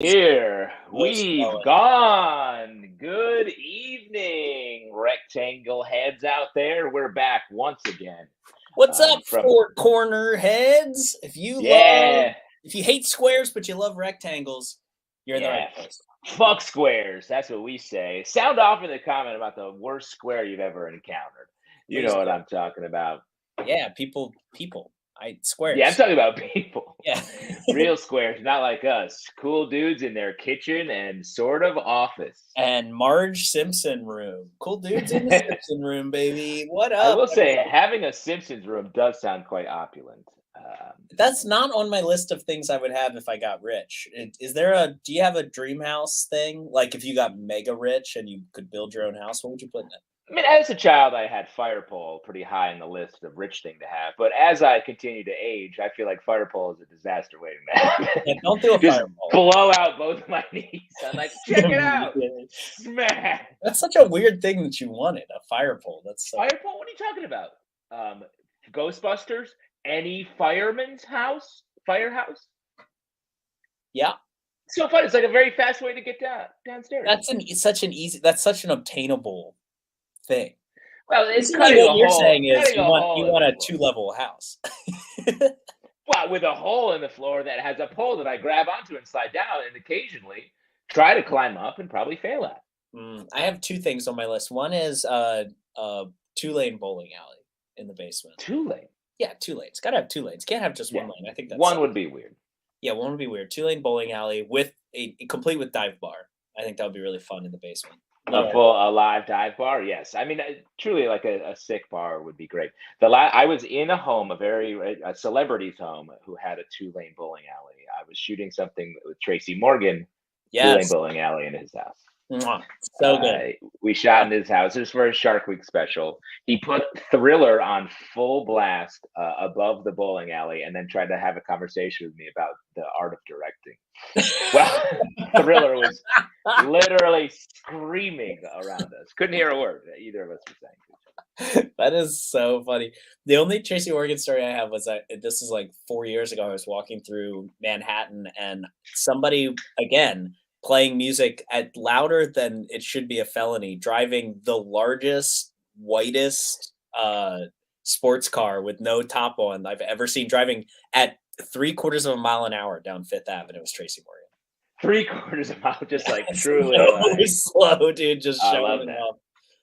Here What's we've going? gone. Good evening, rectangle heads out there. We're back once again. What's up, From four corner heads? yeah, If you hate squares but you love rectangles, you're in the right yeah, place. fuck squares. That's what we say. Sound off in the comment about the worst square you've ever encountered. You Please know what do. I'm talking about. Yeah, people. Yeah, I'm Squares. talking about people. Yeah. Real squares, not like us. Cool dudes in their kitchen and sort of office. And Marge Simpson room. Cool dudes in the Simpson room, baby. What I up, will say everybody? having a Simpsons room does sound quite opulent. That's not on my list of things I would have if I got rich. Do you have a dream house thing? Like if you got mega rich and you could build your own house, what would you put in it? I mean, as a child, I had fire pole pretty high on the list of rich thing to have. But as I continue to age, I feel like fire pole is a disaster waiting to Yeah, happen. don't do a Just fireball. blow out both of my knees. I'm like, check it out, smash. That's such a weird thing that you wanted, a fire pole. That's so Fire pole? What are you talking about? Um, Ghostbusters? Any fireman's house? Firehouse? yeah. So fun. It's like a very fast way to get downstairs. That's such an obtainable thing. Well, it's Basically, what you're saying is cutting a you hole in want the a floor. two-level house. Well, with a hole in the floor that has a pole that I grab onto and slide down, and occasionally try to climb up and probably fail at. I have 2 things on my list. One is, a two-lane bowling alley in the basement. Too late. Yeah, 2 lanes. Gotta have 2 lanes. Can't have just 1 Yeah, lane. I think that's one silly. would be weird. Yeah, 1 would be weird. 2-lane bowling alley with complete with dive bar. I think that would be really fun in the basement. A Yeah. full a live dive bar, yes. I mean, truly, like a sick bar would be great. I was in a home, a celebrity's home, who had a 2 lane bowling alley. I was shooting something with Tracy Morgan, 2 lane Yes. bowling alley in his house. Mwah. So good. We Yeah. shot in his house. It was for a Shark Week special. He put Thriller on full blast above the bowling alley, and then tried to have a conversation with me about the art of directing. Well, Thriller was literally screaming around us. Couldn't hear a word that either of us were saying. That is so funny. The only Tracy Morgan story I have was that this is like 4 years ago. I was walking through Manhattan and somebody, again, playing music at louder than it should be a felony, driving the largest, whitest sports car with no top on I've ever seen, driving at 3/4 of a mile an hour down Fifth Avenue. It was Tracy Morgan. 3/4 of a mile, just like truly So like, slow, dude, just I showing love it that. off.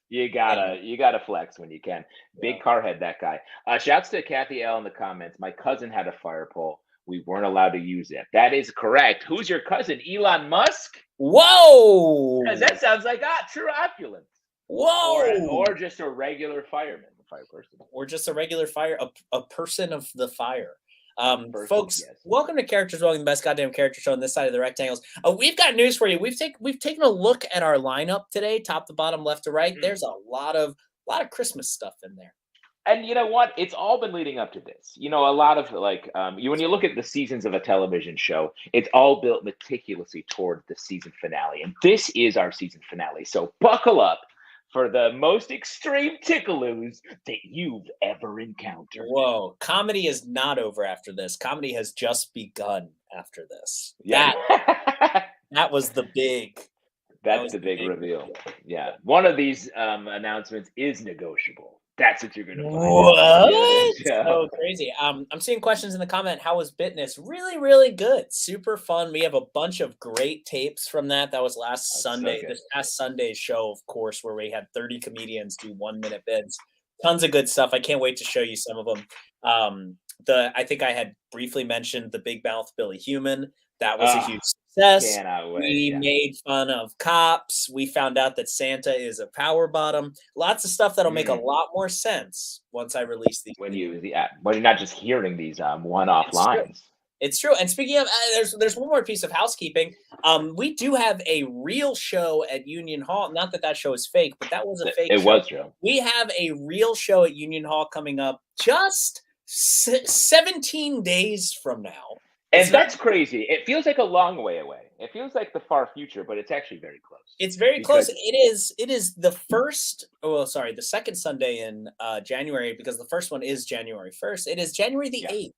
You Yeah, gotta flex when you can. yeah. Big car head, that guy. Shouts to Kathy L in the comments. My cousin had a fire pole. We weren't allowed to use it. That is correct. Who's your cousin? Elon Musk? Because Whoa! that sounds like true opulence. Whoa! Or just a regular fireman, fire person. Or just a regular fire, a person of the fire. A person, Folks, yes. welcome to Characters Wrong, the best goddamn character show on this side of the rectangles. We've got news for you. We've taken a look at our lineup today, top to bottom, left to right. Mm. There's a lot of Christmas stuff in there. And you know what? It's all been leading up to this. You know, a lot of like when you look at the seasons of a television show, it's all built meticulously toward the season finale, and this is our season finale. So buckle up for the most extreme tickaloos that you've ever encountered. Whoa, comedy is not over after this. Comedy has just begun after this. Yeah, That was the big that that's was the the big big reveal. reveal. Yeah, one of these announcements is negotiable. That's what you're gonna find out at the end of What? this show. So crazy. I'm seeing questions in the comment. How was Bitness? Really, really good. Super fun. We have a bunch of great tapes from that. That was last That's so Sunday. good. This past Sunday's show, of course, where we had 30 comedians do 1 minute bits. Tons of good stuff. I can't wait to show you some of them. I think I had briefly mentioned the Big Mouth Billy Human. That was a Oh, huge success. cannot wait. We Yeah. made fun of cops. We found out that Santa is a power bottom. Lots of stuff that'll make a Mm. lot more sense once I release these When videos. you're not just hearing these one-off It's true. lines. It's true. And speaking of, there's one more piece of housekeeping. We do have a real show at Union Hall. Not that that show is fake, but that was a fake It show. was true. We have a real show at Union Hall coming up just 17 days from now. And that's crazy. It feels like a long way away. It feels like the far future, but it's actually very close. It's very close. Because It is the first. Oh, well, sorry, the second Sunday in January, because the first one is January 1st. It is January the yeah. 8th,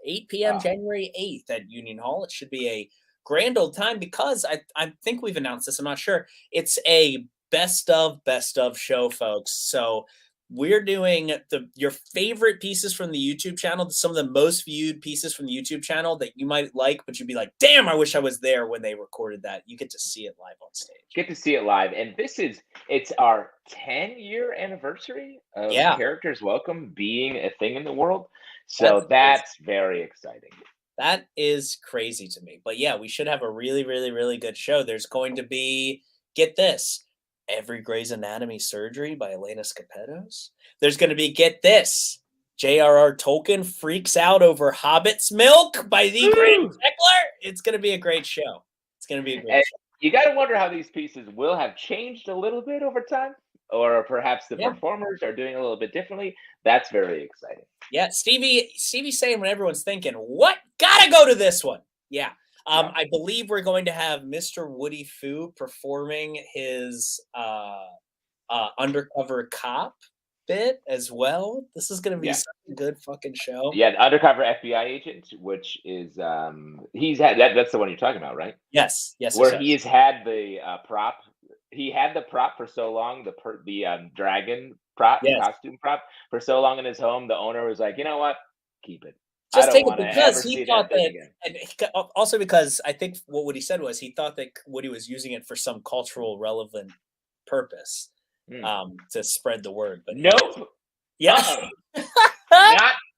8 p.m. Oh, January 8th at Union Hall. It should be a grand old time because I think we've announced this. I'm not sure. It's a best of show, folks. So we're doing your favorite pieces from the YouTube channel, some of the most viewed pieces from the YouTube channel that you might like, but you'd be like, damn, I wish I was there when they recorded that. You get to see it live on stage. Get to see it live. And it's our 10-year anniversary of Characters Welcome being a thing in the world. So that's very exciting. That is crazy to me. But yeah, we should have a really, really, really good show. There's going to be, get this, Every Grey's Anatomy Surgery by Elena Scapetos. There's going to be, get this, J.R.R. Tolkien freaks out over Hobbit's Milk by the Graham Heckler. It's going to be a great show. It's going to be a great show. You got to wonder how these pieces will have changed a little bit over time, or perhaps the performers are doing a little bit differently. That's very exciting. Yeah, Stevie's saying when everyone's thinking, what? Gotta go to this one. Yeah. I believe we're going to have Mr. Woody Fu performing his undercover cop bit as well. This is going to be such a good fucking show. Yeah, the undercover FBI agent, which is he's had that's the one you're talking about, right? Yes. Where he has had the prop. He had the prop for so long, the dragon prop, costume prop for so long in his home. The owner was like, you know what, keep it. Just take it because he thought that, and also because I think what Woody said was he thought that Woody was using it for some cultural relevant purpose to spread the word. But nope. Yeah.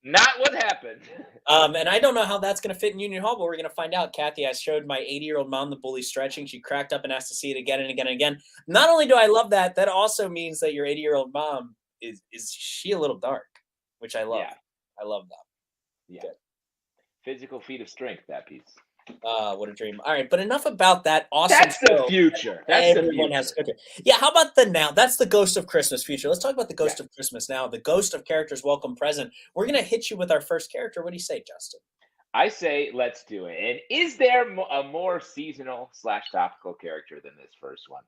Not what happened. And I don't know how that's going to fit in Union Hall, but we're going to find out. Kathy, I showed my 80-year-old mom the bully stretching. She cracked up and asked to see it again and again and again. Not only do I love that, that also means that your 80-year-old mom is she a little dark, which I love. Yeah. I love that. Yeah. Good. Physical feat of strength, that piece. What a dream. All right, but enough about that awesome That's the future. That's everyone has future. Yeah, how about the now? That's the Ghost of Christmas future. Let's talk about the Ghost of Christmas now. The Ghost of Characters Welcome Present. We're going to hit you with our first character. What do you say, Justin? I say let's do it. And is there a more seasonal / topical character than this first one?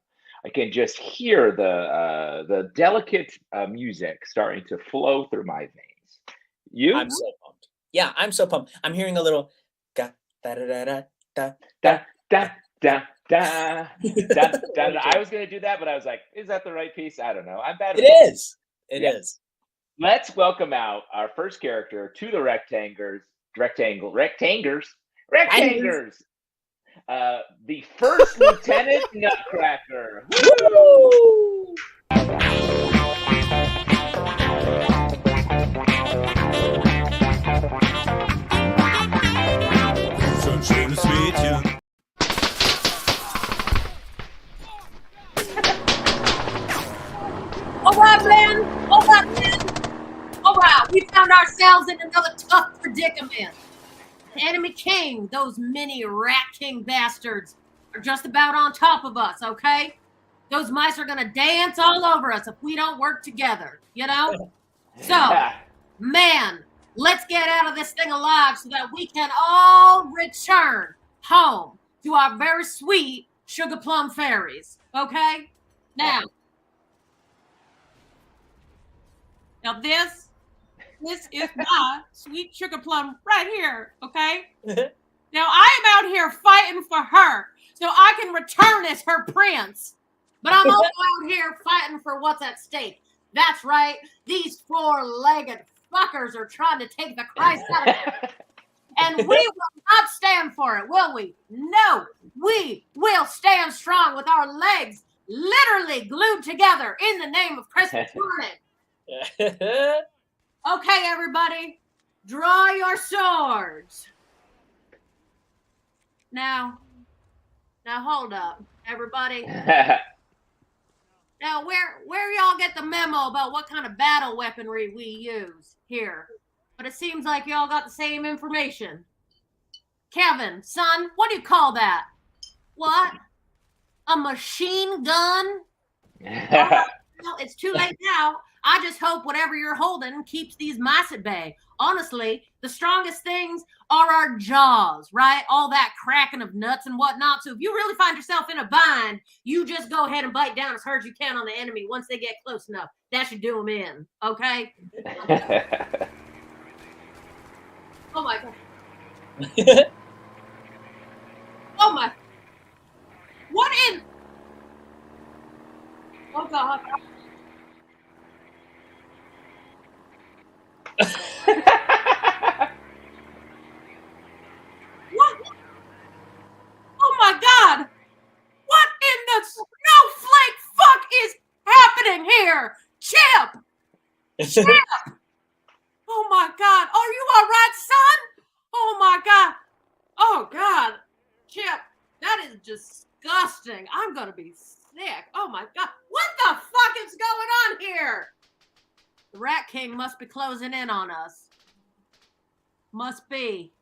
I can just hear the delicate music starting to flow through my veins. You? I'm so pumped. Yeah, I'm so pumped. I'm hearing a little da da da da da da da da da da. I was gonna do that, but I was like, is that the right piece? I don't know. I'm bad. It is. It is. Let's welcome out our first character to the rectangers. The first Lieutenant Nutcracker. Woo! All right, we found ourselves in another tough predicament. The enemy king, those mini rat king bastards, are just about on top of us, okay? Those mice are gonna dance all over us if we don't work together, you know? So, man, let's get out of this thing alive so that we can all return home to our very sweet sugar plum fairies, okay? Now this is my sweet sugar plum right here, okay? Now I am out here fighting for her so I can return as her prince. But I'm also out here fighting for what's at stake. That's right. These four-legged fuckers are trying to take the Christ out of it. And we will not stand for it, will we? No, we will stand strong with our legs literally glued together in the name of Christmas morning. Okay, everybody, draw your swords. Now hold up, everybody. Now, where y'all get the memo about what kind of battle weaponry we use here? But it seems like y'all got the same information. Kevin, son, what do you call that? What? A machine gun? Well, it's too late now. I just hope whatever you're holding keeps these mice at bay. Honestly, the strongest things are our jaws, right? All that cracking of nuts and whatnot. So if you really find yourself in a bind, you just go ahead and bite down as hard as you can on the enemy once they get close enough. That should do them in, okay? Oh, my God. Oh my. What in? Oh God. What? Oh my God. What in the snowflake fuck is happening here? Chip! Oh my God. Are you all right, son? Oh my God. Oh God. Chip, that is disgusting. I'm going to be sick. Oh my God. What the fuck is going on here? The Rat King must be closing in on us. Must be.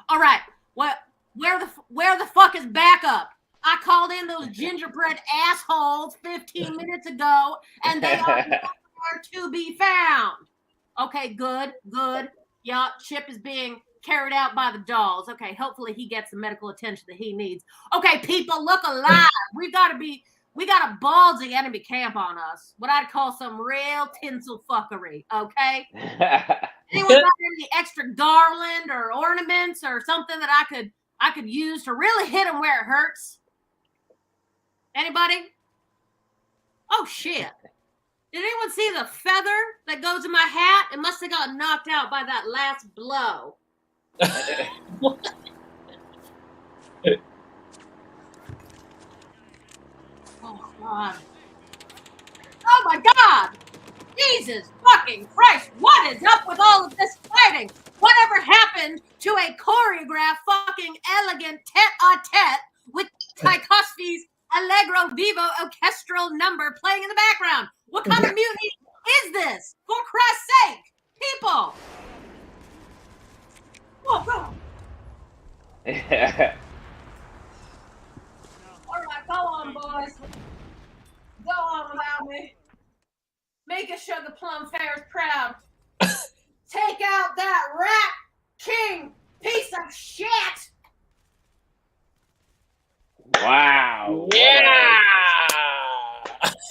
All right. Where the fuck is backup? I called in those gingerbread assholes 15 minutes ago, and they are nowhere to be found. Okay, good. Yeah, Chip is being carried out by the dolls. Okay, hopefully he gets the medical attention that he needs. Okay, people, look alive. We got a ballsy enemy camp on us. What I'd call some real tinsel fuckery. Okay. Anyone got any extra garland or ornaments or something that I could use to really hit them where it hurts? Anybody? Oh shit. Did anyone see the feather that goes in my hat? It must have got knocked out by that last blow. Oh God. Oh my God. Jesus fucking Christ. What is up with all of this fighting? Whatever happened to a choreographed fucking elegant tete-a-tete with Tchaikovsky's Allegro Vivo orchestral number playing in the background? What kind of mutiny is this? For Christ's sake, people! Oh, God. All right, go on, boys. Go on without me. Make a Sugar Plum Fairs proud. Take out that Rat King piece of shit. Wow. Yeah.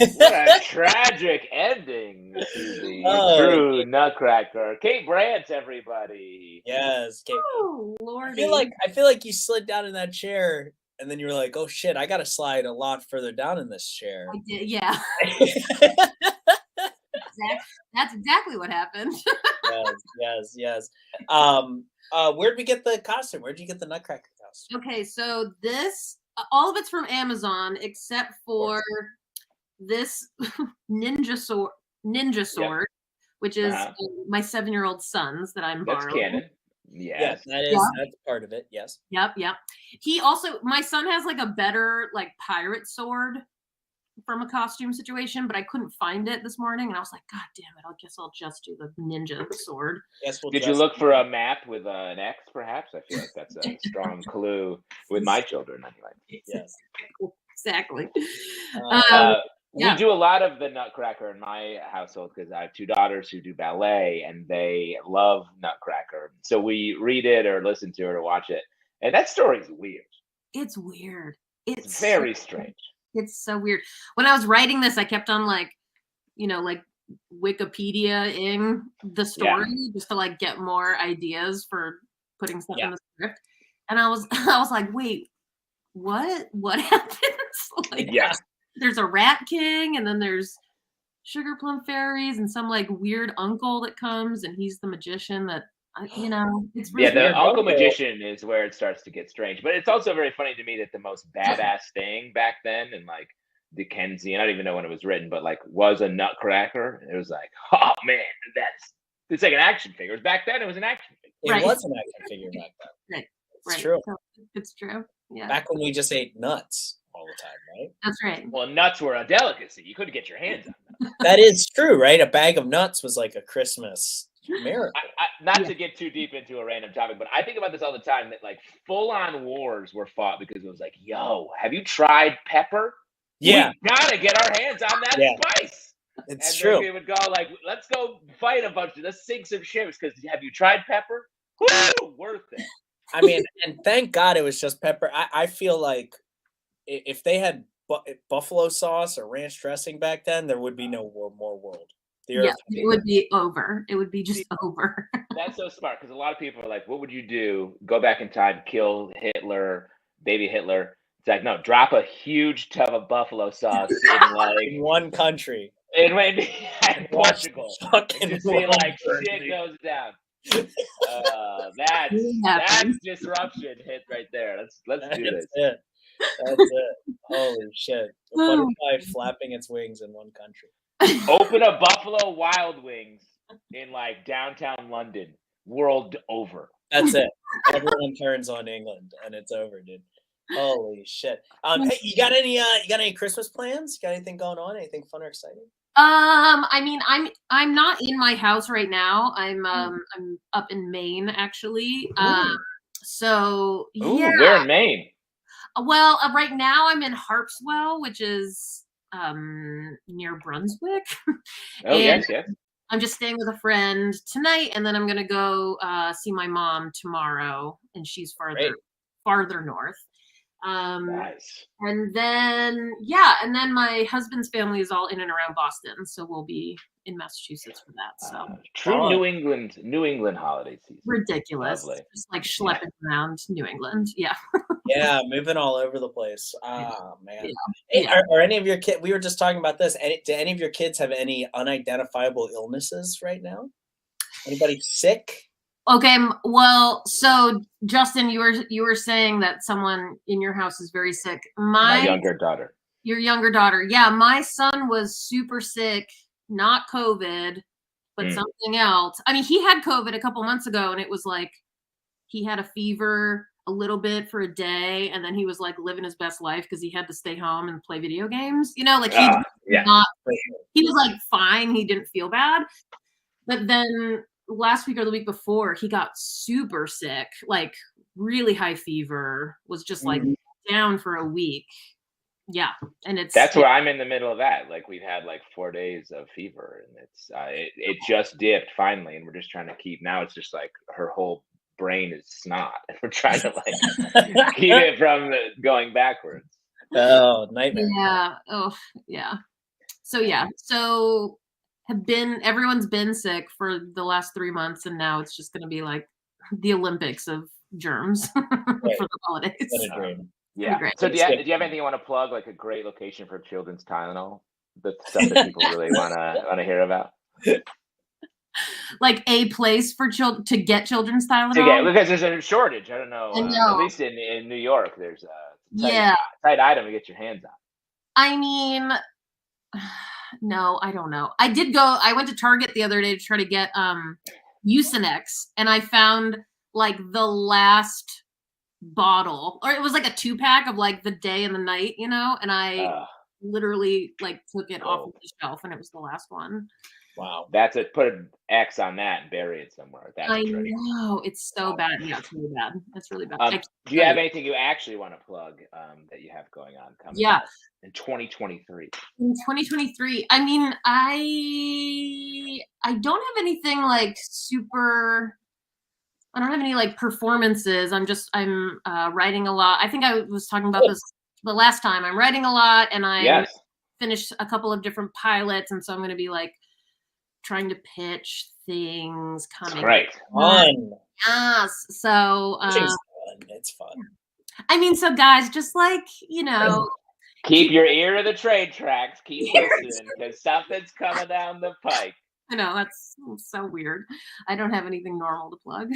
What a tragic ending to the true Nutcracker. Kate Brantz, everybody. Yes, Kate. Oh, Lordy. I feel like you slid down in that chair, and then you were like, "Oh shit, I got to slide a lot further down in this chair." I did, yeah. That's exactly what happened. Yes. Where'd we get the costume? Where'd you get the Nutcracker costume? Okay, so this all of it's from Amazon except for this ninja sword, which is my 7-year-old son's that I'm borrowing. That's canon. Yes. That's part of it. Yes. Yep. He also, my son has like a better like pirate sword from a costume situation, but I couldn't find it this morning, and I was like, God damn it! I guess I'll just do the ninja sword. Yes, Did you look for a map with an X? Perhaps I feel like that's a strong clue with my children. Anyway. Yes. Exactly. We do a lot of the Nutcracker in my household because I have 2 daughters who do ballet and they love Nutcracker. So we read it or listen to it or watch it. And that story is weird. It's weird. It's very strange. It's so weird. When I was writing this, I kept on like Wikipedia-ing the story just to like get more ideas for putting stuff in the script. And I was like, wait, what happens? Like, there's a Rat King, and then there's Sugar Plum Fairies, and some like weird uncle that comes, and he's the magician that it's really the Uncle Magician is where it starts to get strange. But it's also very funny to me that the most badass thing back then, and like Dickensian, I don't even know when it was written, but like was a Nutcracker. It was like, oh man, it's like an action figure. It was back then, it was an action figure. It was an action figure back then. It's true. It's true. Yeah. Back when we just ate nuts all the time, right? That's right. Well, nuts were a delicacy. You couldn't get your hands on them. That is true, right? A bag of nuts was like a Christmas miracle. Not to get too deep into a random topic, but I think about this all the time, that like full-on wars were fought because it was like, yo, have you tried pepper? Yeah. We gotta get our hands on that spice. It's and true. Then we would go like, let's go fight let's sink some ships because have you tried pepper? Woo! Worth it. I mean, and thank God it was just pepper. I feel like if they had buffalo sauce or ranch dressing back then, there would be no more world. It would be over. It would be just over. That's so smart because a lot of people are like, what would you do? Go back in time, kill Hitler, baby Hitler. It's like, no, drop a huge tub of buffalo sauce in like In one country. in Watch Portugal. the fucking And just see world like burn, shit dude. goes down. It That's happens. disruption hit right there. Let's do That's this. it. That's it. Holy shit. A butterfly flapping its wings in one country. Open a Buffalo Wild Wings in like downtown London. World over. That's it. Everyone turns on England and it's over, dude. Holy shit. Hey, you got any Christmas plans? You got anything going on? Anything fun or exciting? I mean, I'm not in my house right now. I'm up in Maine actually. So Ooh, yeah. where in Maine? Well, right now I'm in Harpswell, which is near Brunswick. Oh, and yes. I'm just staying with a friend tonight, and then I'm gonna go see my mom tomorrow, and she's farther north. Nice. And then my husband's family is all in and around Boston, so we'll be in Massachusetts for that. So true New England holiday season. Ridiculous. Lovely. Just like schlepping around New England. Yeah. Yeah, moving all over the place. Oh man. Yeah. Hey, are any of your kids? We were just talking about this. Do any of your kids have any unidentifiable illnesses right now? Anybody sick? Okay, well, so Justin, you were saying that someone in your house is very sick. My younger daughter. Your younger daughter. Yeah, my son was super sick, not COVID, but something else. I mean, he had COVID a couple months ago, and it was like he had a fever a little bit for a day, and then he was like living his best life because he had to stay home and play video games. You know, like he was like fine. He didn't feel bad, but then last week or the week before, he got super sick, like really high fever, was just like down for a week. Yeah, and that's where I'm in the middle of that. Like we've had like 4 days of fever, and it's it just dipped finally, and we're just trying to keep. Now it's just like her whole brain is snot, and we're trying to like keep it from going backwards. Oh, nightmare! Yeah. Oh, yeah. So everyone's been sick for the last 3 months, and now it's just going to be like the Olympics of germs for the holidays. What a dream. Yeah. So do you have anything you want to plug, like a great location for children's Tylenol? The stuff that people really want to hear about. Like a place for children to get children's Tylenol? Because there's a shortage. I don't know. At least in New York, there's a tight item to get your hands on. I mean, no, I don't know. I went to Target the other day to try to get Mucinex, and I found like the last bottle, or it was like a 2-pack of like the day and the night, you know, and I literally like took it off of the shelf, and it was the last one. Wow. That's it. Put an X on that and bury it somewhere. I know. It's so bad. Yeah, it's really bad. It's really bad. Do you have anything you actually want to plug that you have going on coming up in 2023? In 2023, I mean, I don't have anything like super. I don't have any like performances. I'm writing a lot. I think I was talking about this the last time. I'm writing a lot, and I finished a couple of different pilots, and so I'm going to be like trying to pitch things coming. Right. Fun. Yes. So it's fun. I mean, so guys, just like, you know, keep your ear to the trade tracks. Keep listening, because something's coming down the pike. I know, that's so weird. I don't have anything normal to plug.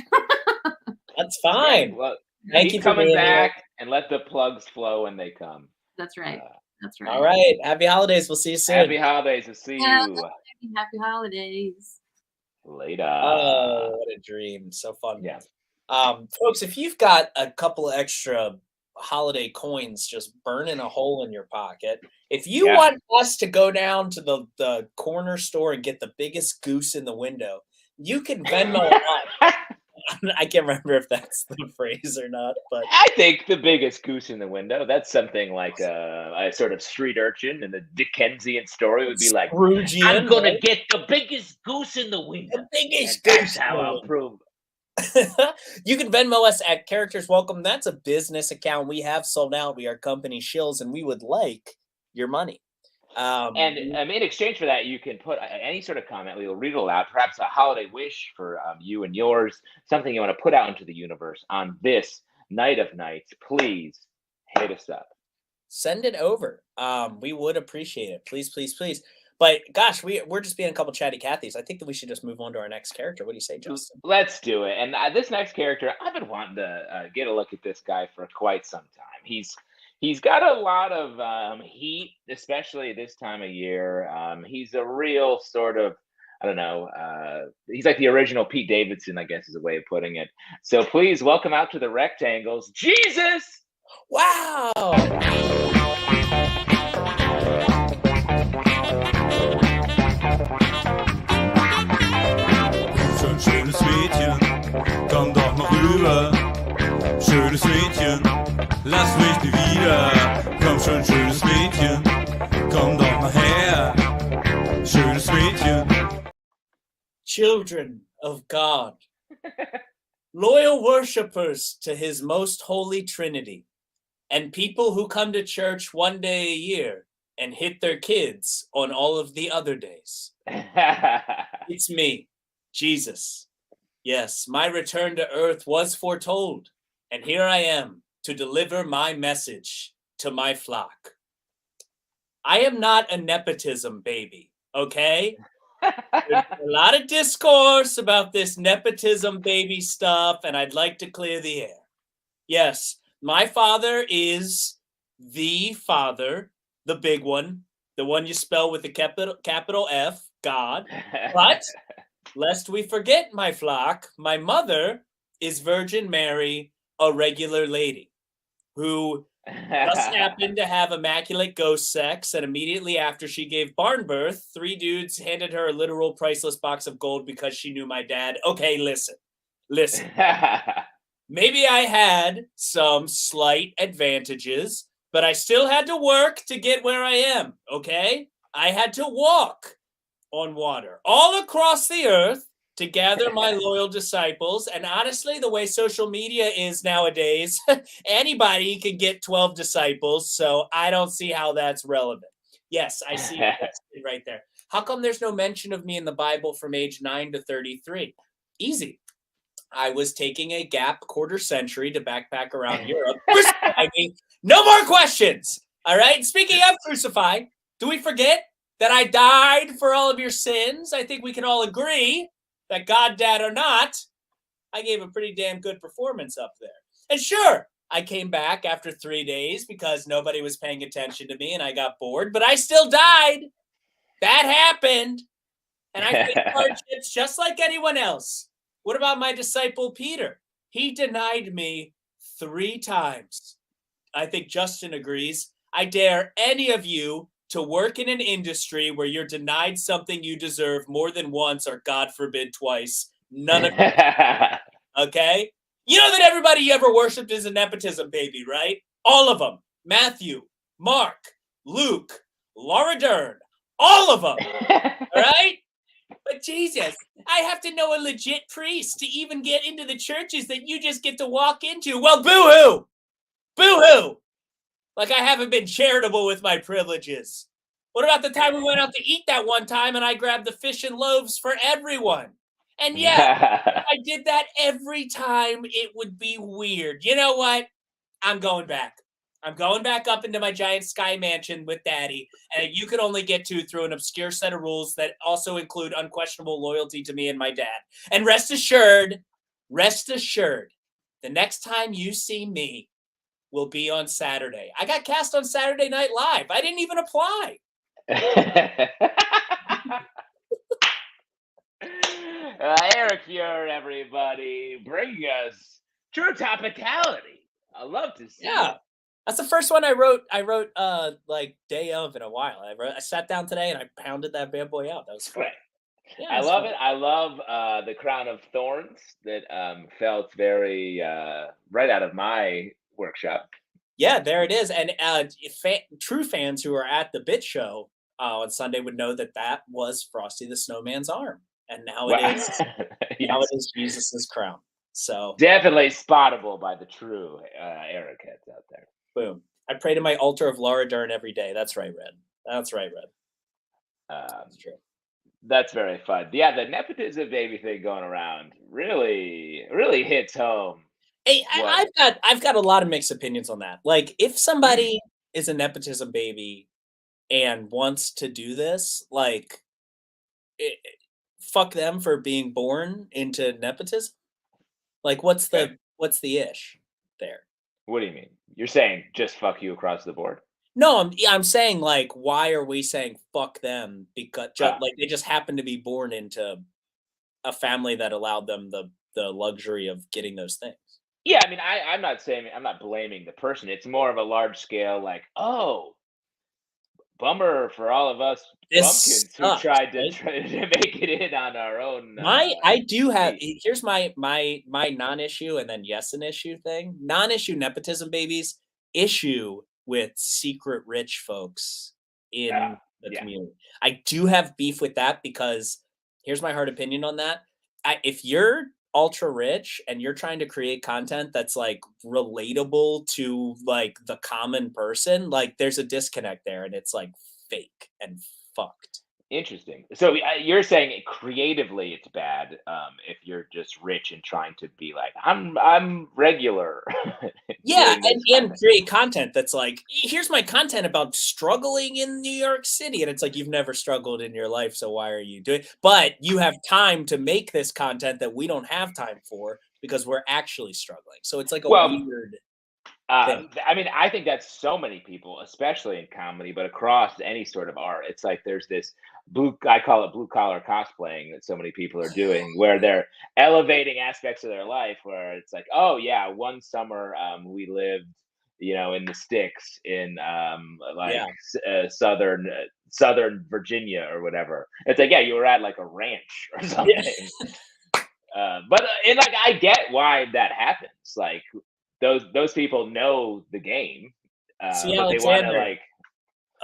That's fine. Well, keep coming back and let the plugs flow when they come. That's right. That's right. All right. Happy holidays. We'll see you soon. Happy holidays. We'll see you. Happy holidays. Later. Oh, what a dream. So fun. Yeah. Folks, if you've got a couple of extra holiday coins just burning a hole in your pocket, if you want us to go down to the corner store and get the biggest goose in the window, you can Venmo us. I can't remember if that's the phrase or not, but I think the biggest goose in the window, that's something like a sort of street urchin in the Dickensian story would be like, I'm going to get the biggest goose in the window. The biggest goose. That's how I'll prove. You can Venmo us at Characters Welcome. That's a business account. We have sold out. We are company shills, and we would like your money. And in exchange for that, you can put any sort of comment. We will read it aloud, perhaps a holiday wish for you and yours, something you want to put out into the universe on this night of nights. Please hit us up. Send it over. We would appreciate it. Please, please, please. But gosh, we're just being a couple chatty Cathys. I think that we should just move on to our next character. What do you say, Justin? Let's do it. And this next character, I've been wanting to get a look at this guy for quite some time. He's got a lot of heat, especially this time of year. He's a real sort of, I don't know, he's like the original Pete Davidson, I guess is a way of putting it. So please welcome out to the rectangles, Jesus! Wow! Schönes Mädchen, komm doch mal rüber. Schönes Mädchen, lass mich nie wieder. Komm schon, schönes Mädchen, komm doch mal her. Schönes Mädchen. Children of God, loyal worshippers to his most holy Trinity, and people who come to church one day a year and hit their kids on all of the other days. It's me, Jesus. Yes, my return to earth was foretold, and here I am to deliver my message to my flock. I am not a nepotism baby, okay? There's a lot of discourse about this nepotism baby stuff, and I'd like to clear the air. Yes, my father is the Father, the big one, the one you spell with the capital F, God. But lest we forget, my flock, my mother is Virgin Mary, a regular lady, who just happened to have immaculate ghost sex, and immediately after she gave barn birth, 3 dudes handed her a literal priceless box of gold because she knew my dad. Okay, listen. Maybe I had some slight advantages, but I still had to work to get where I am, okay? I had to walk on water all across the earth to gather my loyal disciples. And honestly, the way social media is nowadays, anybody can get 12 disciples. So I don't see how that's relevant. Yes, I see it right there. How come there's no mention of me in the Bible from age 9 to 33? Easy. I was taking a gap quarter century to backpack around Europe. Crucify me. No more questions. All right. Speaking of crucified, do we forget that I died for all of your sins? I think we can all agree that God, dad or not, I gave a pretty damn good performance up there. And sure, I came back after 3 days because nobody was paying attention to me and I got bored, but I still died. That happened. And I faced hardships just like anyone else. What about my disciple Peter? He denied me 3 times. I think Justin agrees. I dare any of you to work in an industry where you're denied something you deserve more than once or, God forbid, twice. None of it. Okay? You know that everybody you ever worshipped is a nepotism baby, right? All of them. Matthew, Mark, Luke, Laura Dern, all of them. All right? But Jesus, I have to know a legit priest to even get into the churches that you just get to walk into. Well, boo-hoo! Boo-hoo! Like I haven't been charitable with my privileges. What about the time we went out to eat that one time and I grabbed the fish and loaves for everyone? And yeah, if I did that every time, it would be weird. You know what? I'm going back. I'm going back up into my giant sky mansion with Daddy, and you can only get to through an obscure set of rules that also include unquestionable loyalty to me and my dad. And rest assured, the next time you see me will be on Saturday. I got cast on Saturday Night Live. I didn't even apply. Eric Feurer, everybody, bringing us true topicality. I love to see it. That's the first one I wrote like day of in a while. I sat down today and I pounded that bad boy out. That was fun. Yeah, I love it. I love the crown of thorns that felt very right out of my workshop. Yeah, there it is. And true fans who are at the Bit Show on Sunday would know that that was Frosty the Snowman's arm, and now it is. Yes. Now it is Jesus's crown. So definitely spottable by the true Eric heads out there. Boom! I pray to my altar of Laura Dern every day. That's right, Red. That's right, Red. That's true. That's very fun. Yeah, the nepotism baby thing going around really hits home Hey, What? I've got a lot of mixed opinions on that. Like, if somebody is a nepotism baby and wants to do this, like, fuck them for being born into nepotism. Like, Okay. what's the ish there? What do you mean? You're saying just fuck you across the board? No, I'm saying, like, why are we saying fuck them because Uh, like they just happen to be born into a family that allowed them the luxury of getting those things. yeah, I mean, I'm not saying I'm not blaming the person. It's more of a large scale, like, oh, bummer for all of us This bumpkins who sucks, tried to right? try to make it in on our own I do have feet. here's my non-issue and then yes an issue thing. Non-issue nepotism babies, issue with secret rich folks Ah, in the yeah. community. I do have beef with that because here's my hard opinion on that. If you're ultra rich and you're trying to create content that's like relatable to like the common person, like there's a disconnect there and it's like fake and fucked. Interesting. So you're saying creatively it's bad if you're just rich and trying to be like I'm regular Yeah, doing this and content. create content that's like, here's my content about struggling in New York City. And it's like, you've never struggled in your life, so why are you doing but you have time to make this content that we don't have time for because we're actually struggling. So it's like a Well, weird thing. I mean, I think that's so many people, especially in comedy, but across any sort of art. It's like there's this I call it blue collar cosplaying that so many people are doing, where they're elevating aspects of their life. Where it's like, oh yeah, one summer we lived, in the sticks in like Yeah. southern Virginia or whatever. It's like, yeah, you were at like a ranch or Yeah. something. But and like I get why that happens. Like those people know the game, See, but they want to Alexander. like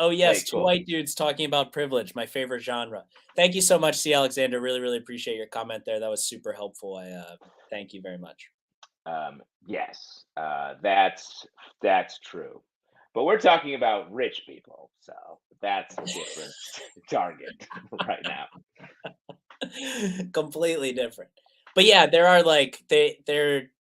Oh, play yes, it two cool. white dudes talking about privilege, my favorite genre. Thank you so much, C. Alexander. Really, really appreciate your comment there. That was super helpful. Thank you very much. Yes, that's true. But we're talking about rich people, so that's a different target right now. Completely different. But yeah, there are like they're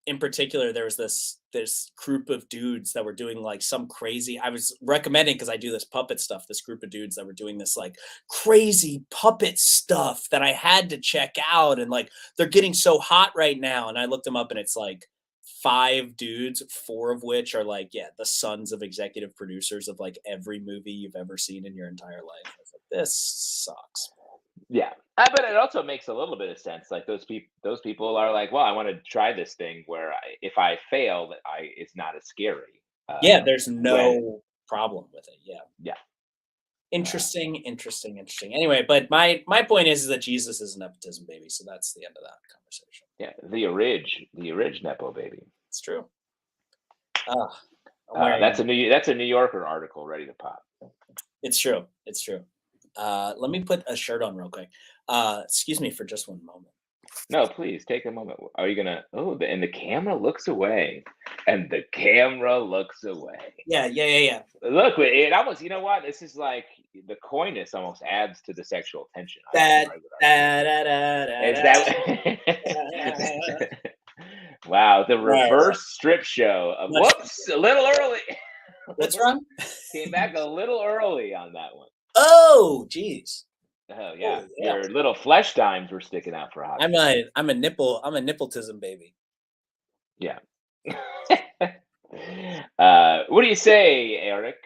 in particular there was this group of dudes that were doing like some crazy I was recommending because I do this puppet stuff, this group of dudes that were doing this like crazy puppet stuff that I had to check out and like they're getting so hot right now and I looked them up and it's like 5 dudes, 4 of which are like, yeah, the sons of executive producers of like every movie you've ever seen in your entire life. I was like, this sucks. Yeah, but it also makes a little bit of sense. Like those people are like, well, I want to try this thing where if I fail, that it's not as scary. Yeah, there's When no problem with it. Yeah. yeah, uh, Interesting. Anyway, but my point is that Jesus is a nepotism baby, so that's the end of that conversation. yeah, the orig nepo baby. It's true. I'm wearing. That's a New Yorker article ready to pop. It's true. It's true. Let me put a shirt on real quick. Excuse me for just one moment. No, please take a moment. Are you gonna? Oh, and the camera looks away, and the camera looks away. Yeah. Look, it almost. You know what? This is like the coyness almost adds to the sexual tension. That, Is that? Wow, the reverse strip show. Whoops, a little early. What's wrong? Came back a little early on that one. Oh, geez. Oh yeah, your little flesh dimes were sticking out for a hot. I'm a nippletism baby. Yeah. What do you say, Eric?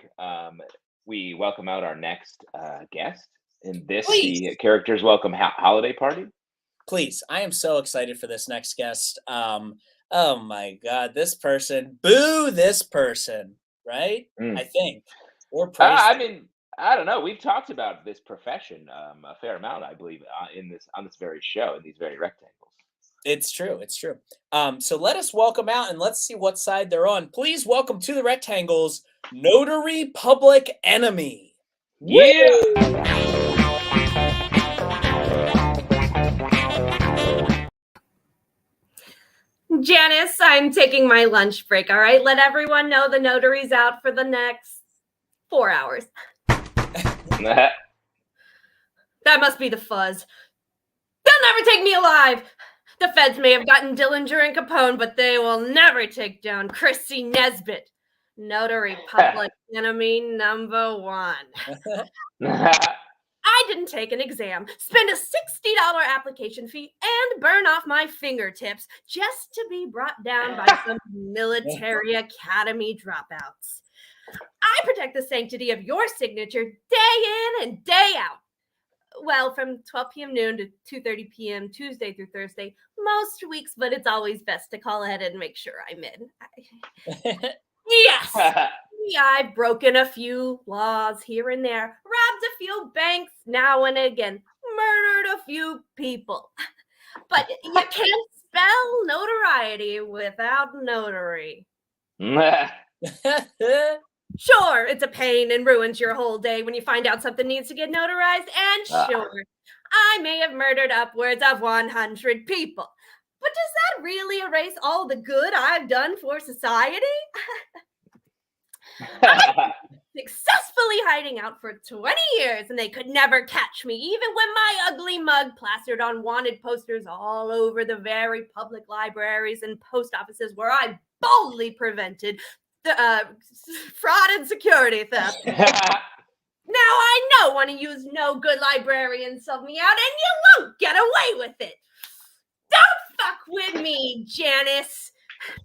We welcome out our next guest in this the Characters Welcome holiday party. Please, I am so excited for this next guest. Oh my God, this person, boo this person, right? I think, or praise. I mean, I don't know. We've talked about this profession a fair amount, I believe, on this very show in these very rectangles. It's true. So let us welcome out and let's see what side they're on. Please welcome to the rectangles, Notary Public Enemy. Yeah. Janice, I'm taking my lunch break, all right? Let everyone know the notary's out for the next 4 hours. That must be the fuzz. They'll never take me alive. The feds may have gotten Dillinger and Capone, but they will never take down Chrissy Nesbitt, notary public enemy number 1. I didn't take an exam, spend a $60 application fee, and burn off my fingertips just to be brought down by some military academy dropouts. I protect the sanctity of your signature day in and day out. Well, from 12 p.m. noon to 2:30 p.m. Tuesday through Thursday, most weeks, but it's always best to call ahead and make sure I'm in. Yes, I've broken a few laws here and there, robbed a few banks now and again, murdered a few people. But you can't spell notoriety without notary. Sure, it's a pain and ruins your whole day when you find out something needs to get notarized. And sure, I may have murdered upwards of 100 people. But does that really erase all the good I've done for society? I've been successfully hiding out for 20 years, and they could never catch me, even when my ugly mug plastered on wanted posters all over the very public libraries and post offices where I boldly prevented the fraud and security theft. Now I know one of you's no good librarians sold me out, and you won't get away with it. Don't fuck with me, Janice.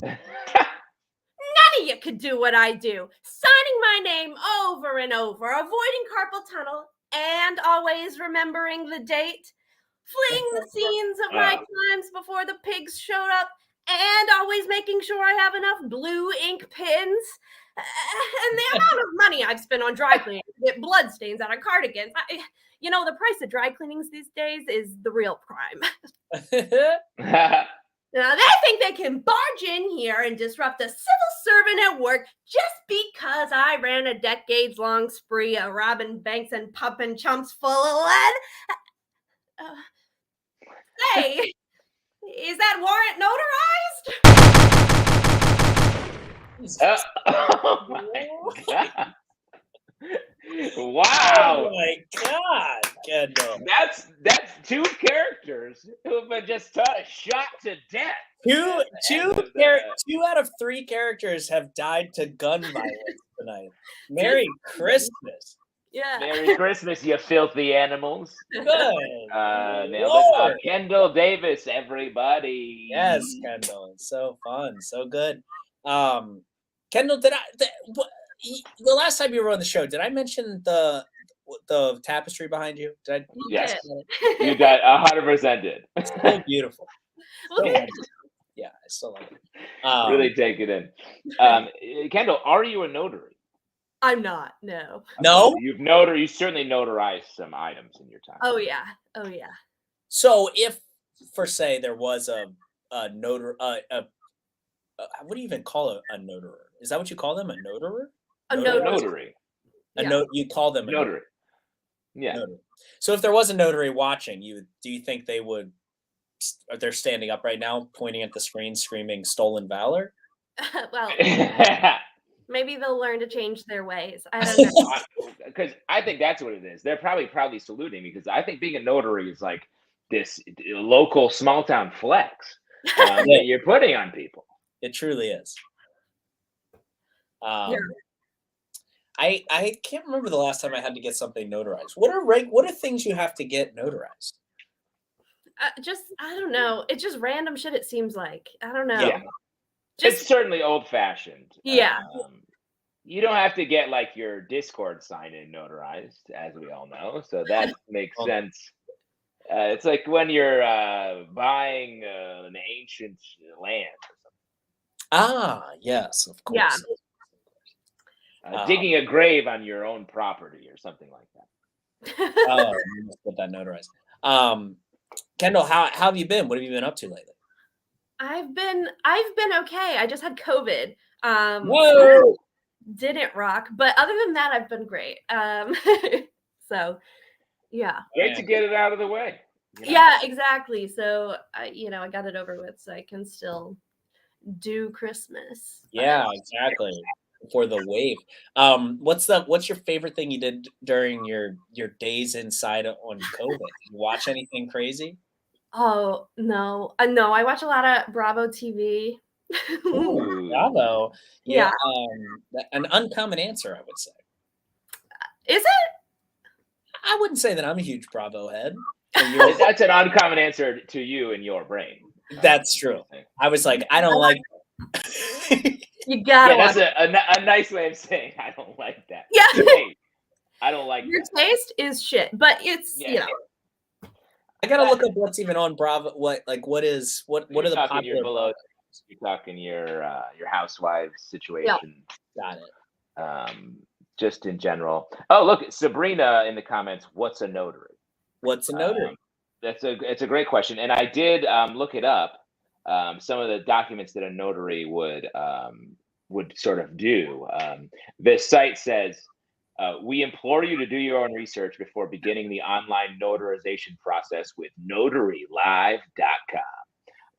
None of you could do what I do, signing my name over and over, avoiding carpal tunnel, and always remembering the date, fleeing the scenes of my times before the pigs showed up, and always making sure I have enough blue ink pins. And the amount of money I've spent on dry cleaning to get blood stains out of cardigans. The price of dry cleanings these days is the real crime. Now, they think they can barge in here and disrupt a civil servant at work just because I ran a decades-long spree of robbing banks and pumping chumps full of lead. Hey, is that warrant notarized? Oh my God. Wow. Oh my God, Kendall. That's 2 characters who have been just shot to death. Two out of 3 characters have died to gun violence tonight. Merry Christmas. Yeah. Merry Christmas, you filthy animals. Good. Nailed it. Kendall Davis, everybody. Yes, Kendall. It's so fun. So good. Kendall, the last time you were on the show, did I mention the tapestry behind you? Did I? Yes. You got 100% did. It's so beautiful. Okay. Yeah, I still love it. Really take it in. Kendall, are you a notary? I'm not, no. No? You certainly notarized some items in your time. Oh yeah. So if, for say, there was a notary, what do you even call a notarer? Is that what you call them? A notarer? A notary. You call them a notary. Yeah. Notary. So if there was a notary watching you, do you think they're standing up right now, pointing at the screen, screaming "Stolen valor"? Well, maybe they'll learn to change their ways. I don't know. Because I think that's what it is. They're probably saluting, because I think being a notary is like this local small town flex that you're putting on people. It truly is. Yeah. I can't remember the last time I had to get something notarized. What are things you have to get notarized? I don't know. It's just random shit. It seems like, I don't know. Yeah. It's certainly old fashioned. Yeah. You don't have to get like your Discord sign in notarized, as we all know. So that makes sense. It's like when you're buying an ancient land or something. Ah, yes, of course. Yeah. Digging a grave on your own property or something like that. Oh, you must get that notarized. Kendall, how have you been? What have you been up to lately? I've been okay. I just had COVID. Whoa! Didn't rock, but other than that, I've been great. So, yeah. Great to get it out of the way. Yeah, exactly. So, I got it over with, so I can still do Christmas. Yeah, exactly. For the wave. What's your favorite thing you did during your days inside on COVID? Did you watch anything crazy? Oh no, no! I watch a lot of Bravo TV. Ooh. Bravo. Yeah. An uncommon answer, I would say. Is it? I wouldn't say that I'm a huge Bravo head. That's an uncommon answer to you in your brain. That's true. I was like, I don't like. You gotta watch. That's a nice way of saying I don't like that. Yeah. Hey, I don't like Your that. taste is shit, but it's you know. I gotta look up what's even on Bravo. What are the popular? You're talking your housewives situation. Got it. Just in general. Oh, look, Sabrina in the comments. What's a notary? What's a notary? It's a great question, and I did look it up. Some of the documents that a notary would sort of do. This site says, we implore you to do your own research before beginning the online notarization process with notarylive.com,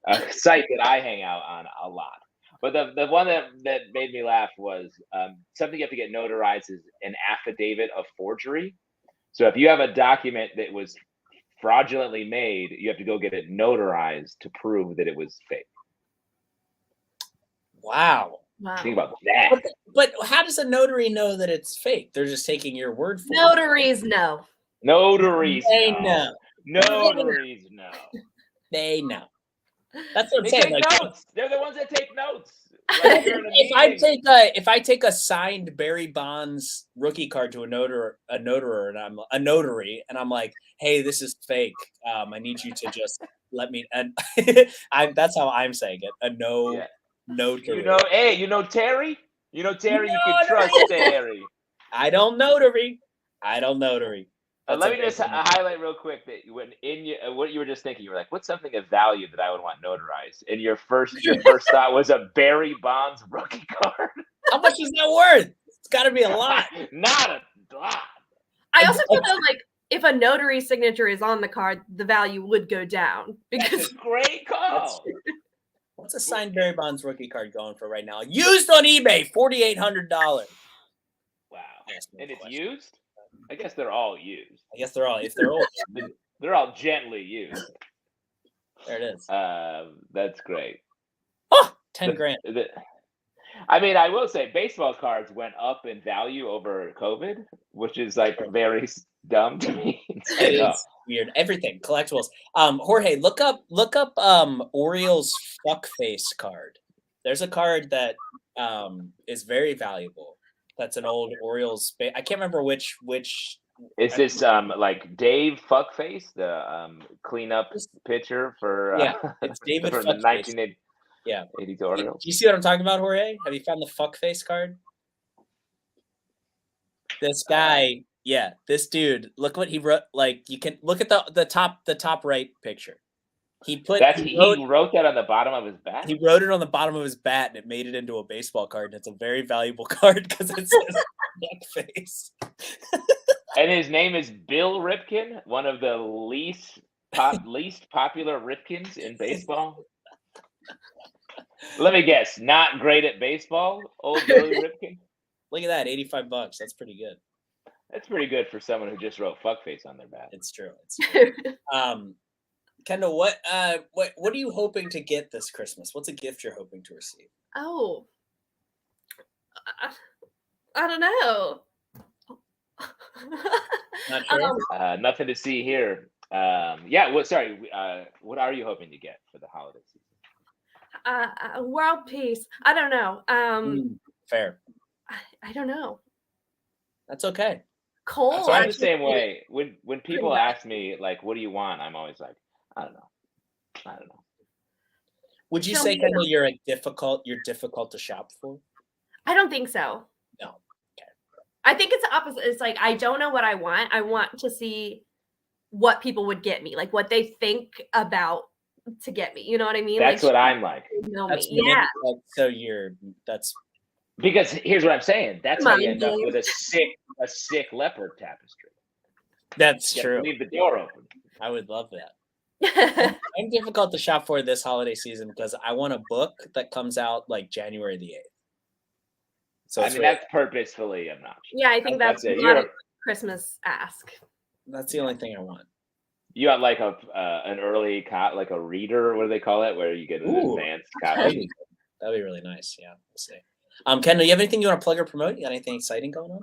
a site that I hang out on a lot. But the one that made me laugh was something you have to get notarized is an affidavit of forgery. So if you have a document that was fraudulently made, you have to go get it notarized to prove that it was fake. Wow. Think about that. But how does a notary know that it's fake? They're just taking your word for it. Notaries know. Notaries They know. Notaries know. They know. That's what I'm They saying. take Like, notes. They're the ones that take notes. Like if I take a signed Barry Bonds rookie card to a notary, and I'm like, hey, this is fake. I need you to just let me. And that's how I'm saying it. Notary. You know Terry. You can trust Terry. I don't notary. Let me just highlight real quick that when what you were just thinking, you were like, "What's something of value that I would want notarized?" And your first thought was a Barry Bonds rookie card. How much is that worth? It's got to be a lot. Not a lot. I also feel like if a notary signature is on the card, the value would go down because That's a great call. What's a signed Barry Bonds rookie card going for right now? Used on eBay, $4,800. Wow, and it's used. I guess they're all used. If they're old, they're all gently used. There it is. That's great. Oh, 10 grand. I mean, I will say baseball cards went up in value over COVID, which is like very dumb to me. It is weird. Everything collectibles. Jorge, look up Orioles fuckface card. There's a card that is very valuable. That's an old Orioles. I can't remember which. Is this like Dave Fuckface, the cleanup pitcher for it's David for Fuckface. the 1980s Orioles. Do you see what I'm talking about, Jorge? Have you found the Fuckface card? This guy, this dude. Look what he wrote. Like you can look at the top right picture. He wrote that on the bottom of his bat? He wrote it on the bottom of his bat, and it made it into a baseball card. And it's a very valuable card because it says Fuckface. And his name is Bill Ripken, one of the least popular Ripkens in baseball. Let me guess, not great at baseball, old Billy Ripken? Look at that, $85. That's pretty good. That's pretty good for someone who just wrote fuckface on their bat. It's true. Kendall, what are you hoping to get this Christmas? What's a gift you're hoping to receive? Oh, I don't know. Not sure. Nothing to see here. What are you hoping to get for the holiday season? World peace. I don't know. Fair. I don't know. That's okay. Cold. So I'm the same way. When people ask me like, "What do you want?" I'm always like, I don't know. Would you say, Kendall, you're difficult to shop for? I don't think so. No. Okay. I think it's the opposite. It's like I don't know what I want. I want to see what people would get me, like what they think about to get me. You know what I mean? That's like, what I'm like. So that's because here's what I'm saying. That's how you end up with a sick leopard tapestry. That's true. Leave the door open. I would love that. I'm difficult to shop for this holiday season because I want a book that comes out like January the 8th. So that's purposefully obnoxious. Yeah, I think that's not a Christmas ask. That's the only thing I want. You got like an early like a reader, what do they call it, where you get an advanced copy? That'd be really nice. Yeah, we'll see. Ken, do you have anything you want to plug or promote? You got anything exciting going on?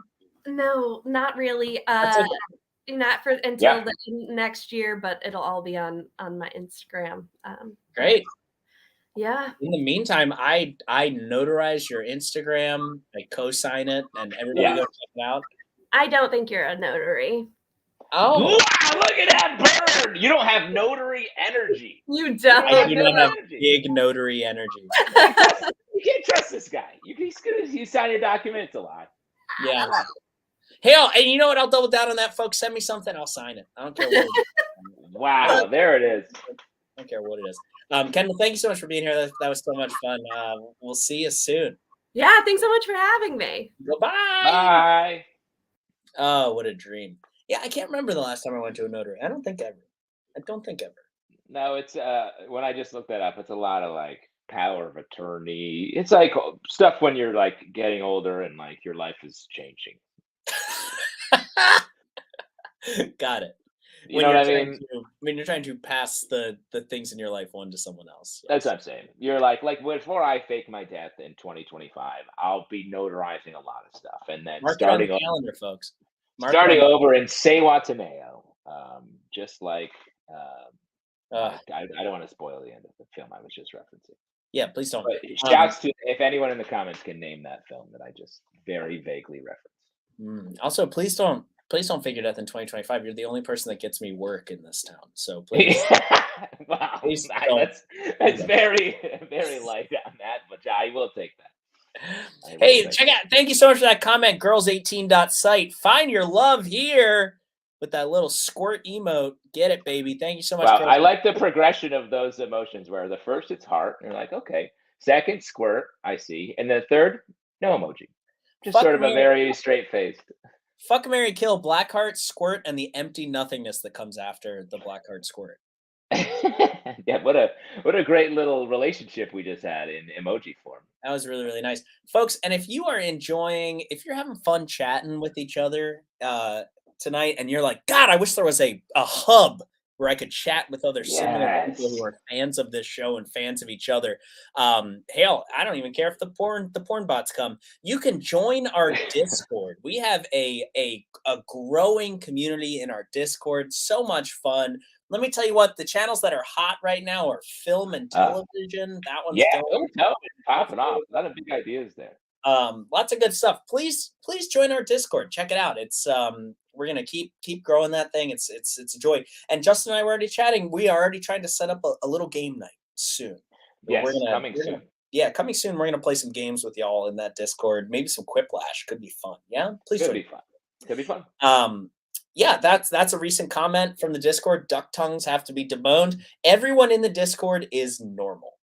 No, not really. Not for until the next year, but it'll all be on my Instagram. Great. Yeah. In the meantime, I notarize your Instagram, I co-sign it, and everybody go check it out. I don't think you're a notary. Oh, wow, look at that bird! You don't have notary energy. You don't. I do not have big notary energy. You can't trust this guy. You sign your documents a lot. Yeah. Hey, and you know what? I'll double down on that, folks. Send me something, I'll sign it. I don't care what it is. Wow, there it is. I don't care what it is. Kendall, thank you so much for being here. That was so much fun. We'll see you soon. Yeah, thanks so much for having me. Goodbye. Bye. Oh, what a dream. Yeah, I can't remember the last time I went to a notary. I don't think ever. No, it's when I just looked that up, it's a lot of like power of attorney. It's like stuff when you're like getting older and like your life is changing. Got it. You know what I mean? When you're trying to pass the things in your life on to someone else. Yes. That's what I'm saying. You're like before I fake my death in 2025, I'll be notarizing a lot of stuff, and then starting on the calendar, folks. Starting over in Sewatameo, just like I don't want to spoil the end of the film I was just referencing. Yeah, please don't. But shouts to if anyone in the comments can name that film that I just very vaguely referenced. Also, please don't fake your death in 2025. You're the only person that gets me work in this town. So please. Wow, please that's very, very light on that, but I will take that. Hey, check out. Thank you so much for that comment, girls18.site. Find your love here with that little squirt emote. Get it, baby. Thank you so much. Wow, I like the progression of those emotions where the first it's heart, and you're like, okay. Second, squirt, I see. And the third, no emoji. Just sort of a very straight-faced. Fuck, marry, kill, Blackheart, squirt, and the empty nothingness that comes after the Blackheart squirt. Yeah, what a great little relationship we just had in emoji form. That was really, really nice. Folks, and if you're having fun chatting with each other tonight, and you're like, God, I wish there was a hub where I could chat with other similar people who are fans of this show and fans of each other. Hell, I don't even care if the porn bots come. You can join our Discord. We have a growing community in our Discord. So much fun. Let me tell you what, the channels that are hot right now are film and television. That one's popping off. A lot of big ideas there. Lots of good stuff. Please join our Discord. Check it out. It's we're gonna keep growing that thing. It's a joy. And Justin and I were already chatting. We are already trying to set up a little game night soon. Yes, coming soon. Yeah, coming soon. We're gonna play some games with y'all in that Discord. Maybe some Quiplash. Could be fun. Yeah, please. Could be fun. Yeah, that's a recent comment from the Discord. Duck tongues have to be deboned. Everyone in the Discord is normal.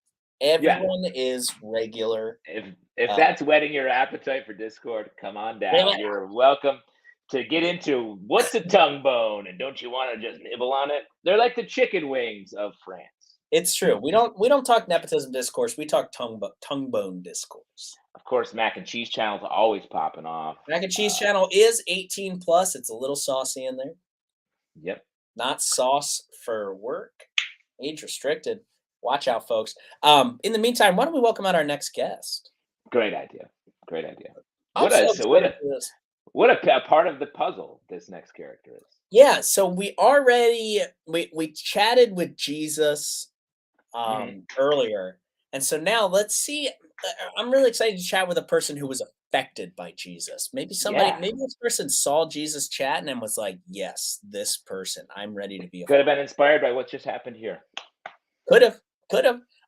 Everyone is regular. If that's whetting your appetite for Discord, come on down. You're welcome to get into what's a tongue bone, and don't you want to just nibble on it? They're like the chicken wings of France. It's true. We don't talk nepotism discourse. We talk tongue bone discourse. Of course, Mac and Cheese channel's always popping off. Mac and Cheese channel is 18 plus. It's a little saucy in there. Yep. Not sauce for work. Age restricted. Watch out, folks. In the meantime, why don't we welcome out our next guest? Great idea. What a part of the puzzle this next character is. Yeah, so we chatted with Jesus earlier. And so now let's see. I'm really excited to chat with a person who was affected by Jesus. Maybe this person saw Jesus chatting and was like, yes, this person, I'm ready to be. Could have been inspired by what just happened here. Could have.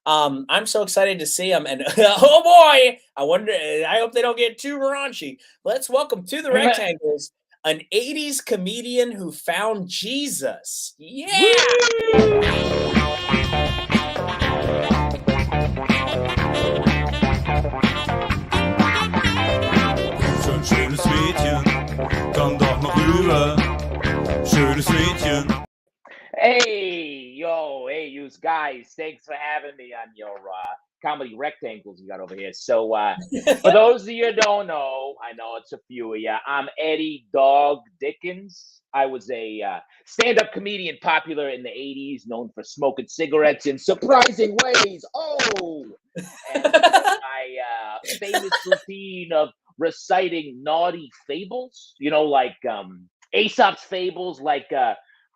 I'm so excited to see him. And oh boy, I hope they don't get too raunchy. Let's welcome to the Rectangles an 80s comedian who found Jesus. Yeah. Schönes Mädchen, komm doch mal rüber. Schönes Mädchen. Hey, you guys. Thanks for having me on your comedy rectangles you got over here. So for those of you who don't know, I know it's a few of you. I'm Eddie Dog Dickens. I was a stand-up comedian popular in the 80s, known for smoking cigarettes in surprising ways. Oh! And my famous routine of reciting naughty fables, like Aesop's fables, like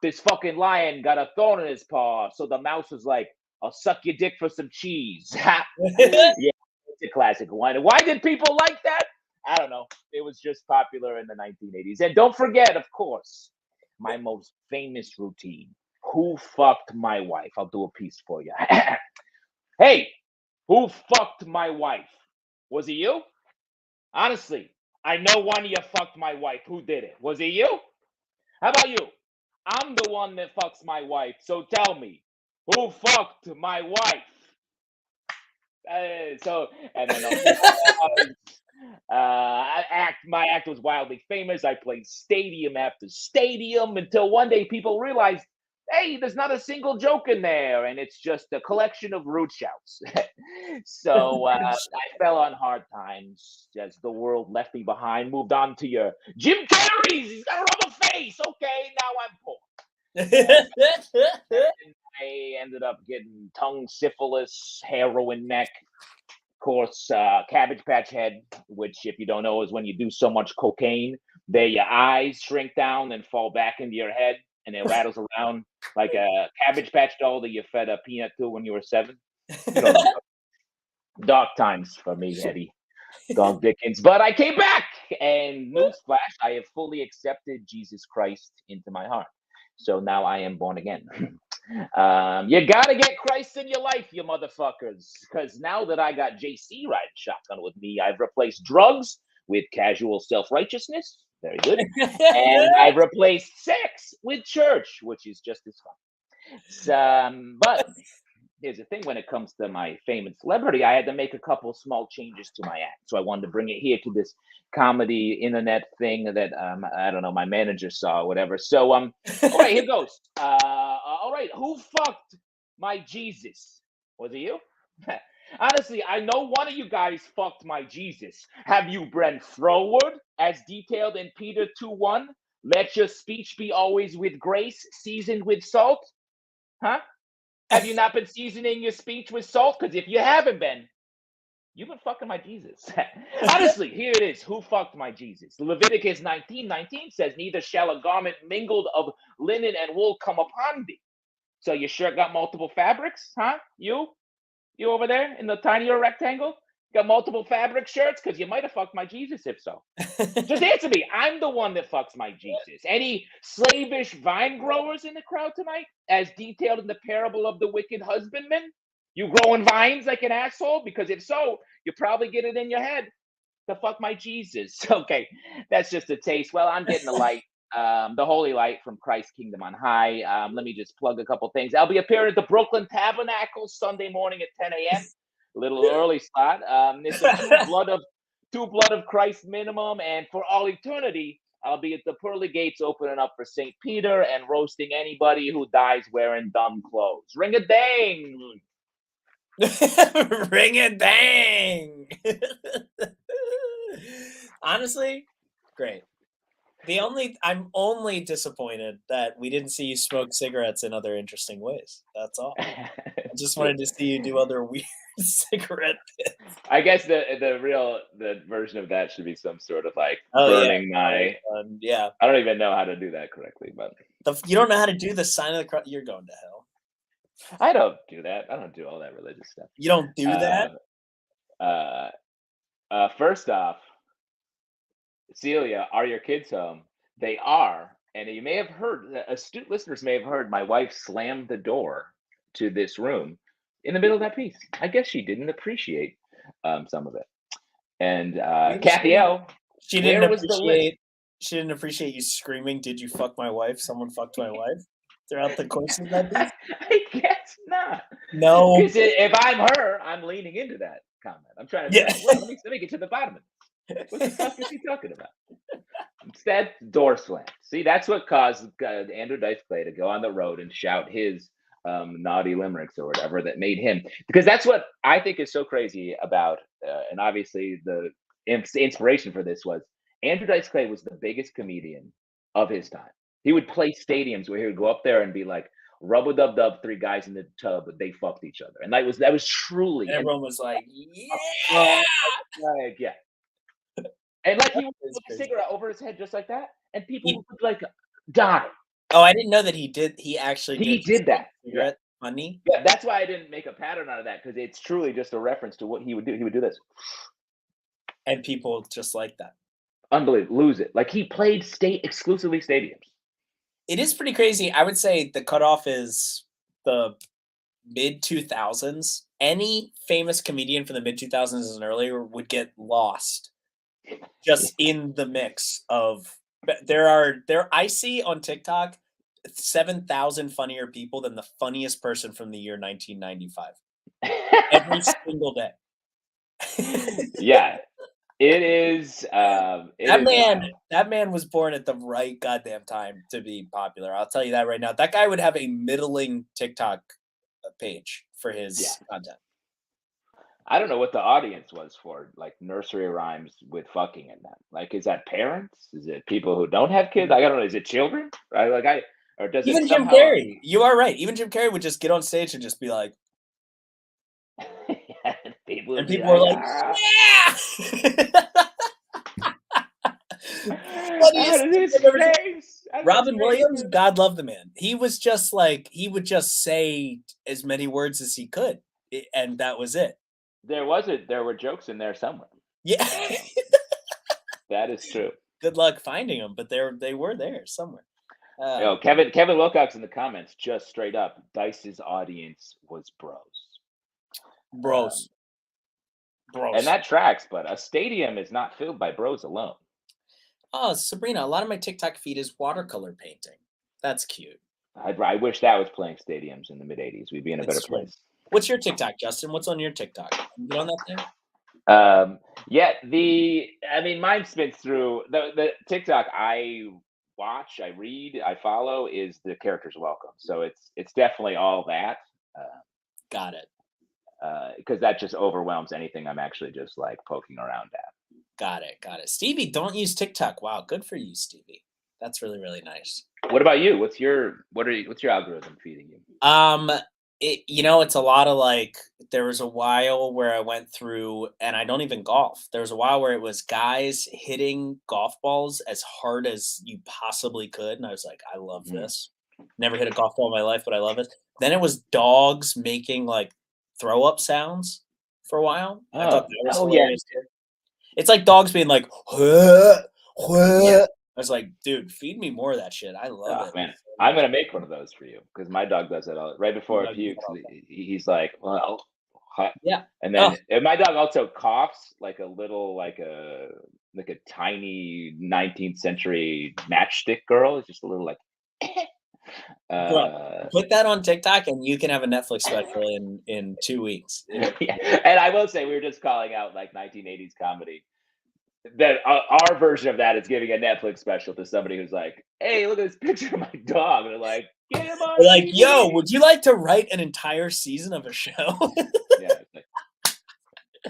this fucking lion got a thorn in his paw, so the mouse was like, I'll suck your dick for some cheese. Yeah, it's a classic one. Why did people like that? I don't know. It was just popular in the 1980s. And don't forget, of course, my most famous routine. Who fucked my wife? I'll do a piece for you. Hey, who fucked my wife? Was it you? Honestly, I know one of you fucked my wife. Who did it? Was it you? How about you? I'm the one that fucks my wife. So tell me, who fucked my wife? And then my act was wildly famous. I played stadium after stadium until one day people realized, hey, there's not a single joke in there, and it's just a collection of rude shouts. So I fell on hard times as the world left me behind. Moved on to your Jim Carrey's. He's got a rubber face. Okay, now I'm poor. And I ended up getting tongue syphilis, heroin neck, of course, Cabbage Patch Head, which, if you don't know, is when you do so much cocaine that your eyes shrink down and fall back into your head, and it rattles around like a Cabbage Patch doll that you fed a peanut to when you were 7. Dark times for me, Eddie Dog Dickens. But I came back, and newsflash, I have fully accepted Jesus Christ into my heart. So now I am born again. You gotta get Christ in your life, you motherfuckers. Because now that I got JC riding shotgun with me, I've replaced drugs with casual self-righteousness. Very good. And I've replaced sex with church, which is just as fun. But here's the thing, when it comes to my fame and celebrity, I had to make a couple small changes to my act. So I wanted to bring it here to this comedy internet thing that I don't know, my manager saw or whatever. So all right, here goes. All right, who fucked my Jesus? Was it you? Honestly, I know one of you guys fucked my Jesus. Have you been forward as detailed in Peter 2:1? Let your speech be always with grace, seasoned with salt. Huh? Have you not been seasoning your speech with salt? Because if you haven't been, you've been fucking my Jesus. Honestly, here it is. Who fucked my Jesus? Leviticus 19:19 says, neither shall a garment mingled of linen and wool come upon thee. So your shirt got multiple fabrics, huh? You over there in the tinier rectangle? Got multiple fabric shirts? Because you might have fucked my Jesus if so. Just answer me. I'm the one that fucks my Jesus. Any slavish vine growers in the crowd tonight? As detailed in the parable of the wicked husbandman? You growing vines like an asshole? Because if so, you probably get it in your head to fuck my Jesus. Okay, that's just a taste. Well, I'm getting the light, the holy light from Christ's kingdom on high. Let me just plug a couple things. I'll be appearing at the Brooklyn Tabernacle Sunday morning at 10 a.m. A little early slot. It's a two blood of Christ minimum, and for all eternity, I'll be at the pearly gates opening up for St. Peter and roasting anybody who dies wearing dumb clothes. Ring a dang! Ring a dang! Honestly, great. I'm only disappointed that we didn't see you smoke cigarettes in other interesting ways. That's all. I just wanted to see you do other weird cigarette bits. I guess the version of that should be some sort of like burning my. Yeah. I don't even know how to do that correctly, but you don't know how to do the sign of the cross. You're going to hell. I don't do that. I don't do all that religious stuff. You don't do that? First off, Celia, are your kids home? They are. And you may have heard, astute listeners may have heard, my wife slammed the door to this room in the middle of that piece. I guess she didn't appreciate some of it. And Kathy L, she didn't appreciate you screaming, "Did you fuck my wife? Someone fucked my wife," throughout the course of that piece? I guess not. No. Because if I'm her, I'm leaning into that comment. I'm trying to let me get to the bottom of it. What the fuck is he talking about? Instead, door slam. See, that's what caused Andrew Dice Clay to go on the road and shout his naughty limericks or whatever that made him, because that's what I think is so crazy about, and obviously the inspiration for this was Andrew Dice Clay was the biggest comedian of his time. He would play stadiums where he would go up there and be like, rub-a-dub-dub, three guys in the tub, but they fucked each other. And that was truly. And everyone was like, yeah. Like, yeah. And like he would put a cigarette over his head just like that, and people would like die. Oh, I didn't know that he did. He actually did that. Yeah. Funny. Yeah, that's why I didn't make a pattern out of that, because it's truly just a reference to what he would do. He would do this. And people just like that. Unbelievable. Lose it. Like he played exclusively stadiums. It is pretty crazy. I would say the cutoff is the mid 2000s. Any famous comedian from the mid 2000s and earlier would get lost just in the mix of I see on TikTok 7,000 funnier people than the funniest person from the year 1995 every single day. Yeah, it is. That man was born at the right goddamn time to be popular. I'll tell you that right now. That guy would have a middling TikTok page for his content. I don't know what the audience was for, like nursery rhymes with fucking in them. Like, is that parents? Is it people who don't have kids? Like, I don't know. Is it children? Right? Like, or does even it Jim Carrey? You are right. Even Jim Carrey would just get on stage and just be like, people were like, yeah. Robin Williams, God love the man. He was just like, he would just say as many words as he could, and that was it. There were jokes in there somewhere. Yeah. That is true. Good luck finding them, but they were there somewhere. Kevin Wilcox in the comments, just straight up, Dice's audience was bros. And that tracks, but a stadium is not filled by bros alone. Oh, Sabrina, a lot of my TikTok feed is watercolor painting. That's cute. I wish that was playing stadiums in the mid 80s. We'd be in a better place. What's your TikTok, Justin? What's on your TikTok? You get on that thing? Mine spins through the TikTok I watch, I read, I follow is the characters welcome. So it's definitely all that. Got it. Because that just overwhelms anything I'm actually just like poking around at. Got it. Stevie, don't use TikTok. Wow, good for you, Stevie. That's really, really nice. What about you? What's your algorithm feeding you? It's a lot of like, there was a while where I went through, and I don't even golf. There was a while where it was guys hitting golf balls as hard as you possibly could. And I was like, I love this. Never hit a golf ball in my life, but I love it. Then it was dogs making like throw up sounds for a while. I thought that was hilarious. Yeah. It's like dogs being like, "Huh, huh." Yeah. I was like, dude, feed me more of that shit. I love it. Man. I'm going to make one of those for you, because my dog does that right before it pukes. He's like, well, yeah. And then and my dog also coughs like a little, like a tiny 19th century matchstick girl. It's just a little like, put that on TikTok and you can have a Netflix special in 2 weeks. Yeah. And I will say, we were just calling out like 1980s comedy. That our version of that is giving a Netflix special to somebody who's like, hey, look at this picture of my dog. And they're like, get him on like, yo, would you like to write an entire season of a show? Yeah.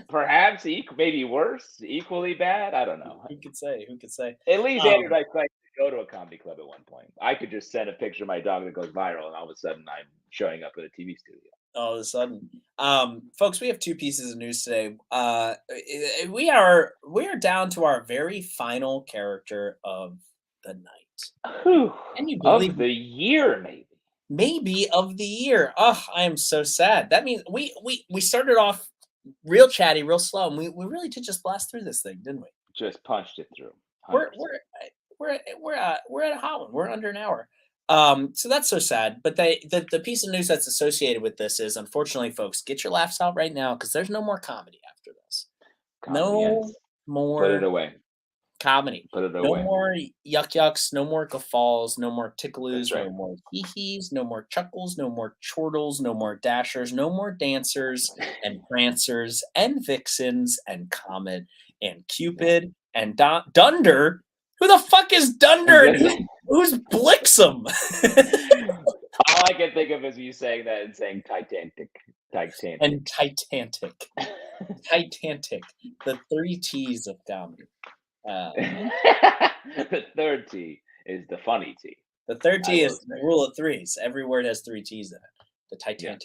Perhaps maybe worse, equally bad. I don't know. Who could say? At least Andrew Dice Clay could go to a comedy club at one point. I could just send a picture of my dog that goes viral, and all of a sudden I'm showing up at a TV studio. All of a sudden. Folks, we have 2 pieces of news today. We are down to our very final character of the night. Can you believe of the year, maybe of the year. Oh, I am so sad. That means we started off real chatty, real slow, and we really did just blast through this thing, didn't we? Just punched it through. 100%. We're at a hot one. We're under an hour. So that's so sad. But the piece of news that's associated with this is, unfortunately, folks, get your laughs out right now, because there's no more comedy after this. No more. Put it away. Comedy. Put it away. No more yucks, no more guffaws, no more tickaloos, no more hee-hees, no more chuckles, no more chortles, no more dashers, no more dancers and prancers and vixens and Comet and Cupid and Dunder. Who the fuck is Dunder? And who's Blixum? All I can think of is you saying that and saying Titanic. And Titanic. Titanic. The 3 T's of comedy. The third T is the funny T. The third T I is will the say. rule of threes. Every word has 3 T's in it. The Titanic.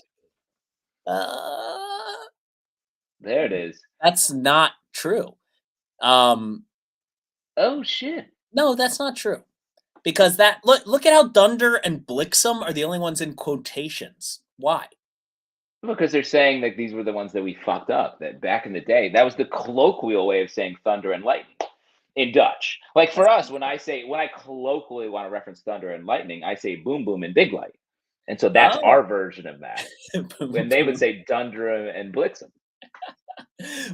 There it is. That's not true. Oh shit. No, that's not true. Because that look at how Dunder and Blixum are the only ones in quotations. Why? Because they're saying that these were the ones that we fucked up. That back in the day, that was the colloquial way of saying thunder and lightning in Dutch. Like for us, when I colloquially want to reference thunder and lightning, I say boom boom and big light. And so that's our version of that. When they would say Dunder and Blixum.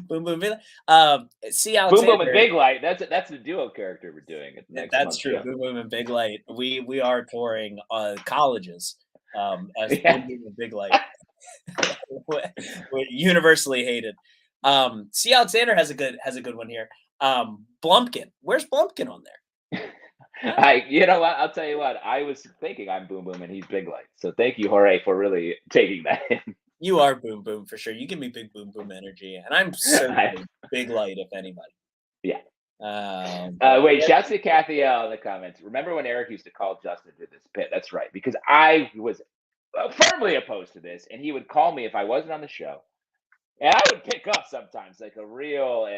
Boom boom big light. See Alexander. Boom boom and big light. That's the duo character we're doing. That's true. Show. Boom boom and big light. We are touring colleges as Boom boom and big light. Universally hated. C. Alexander has a good one here. Blumpkin. Where's Blumpkin on there? You know what? I'll tell you what. I was thinking I'm Boom Boom and he's Big Light. So thank you, Jorge, for really taking that in. You are Boom Boom for sure. You give me big Boom Boom energy, and I'm certainly Big Light if anybody. Yeah. Wait, shouts to Kathy L in the comments. Remember when Eric used to call Justin to this bit? That's right, because I was firmly opposed to this, and he would call me if I wasn't on the show, and I would pick up sometimes like a real.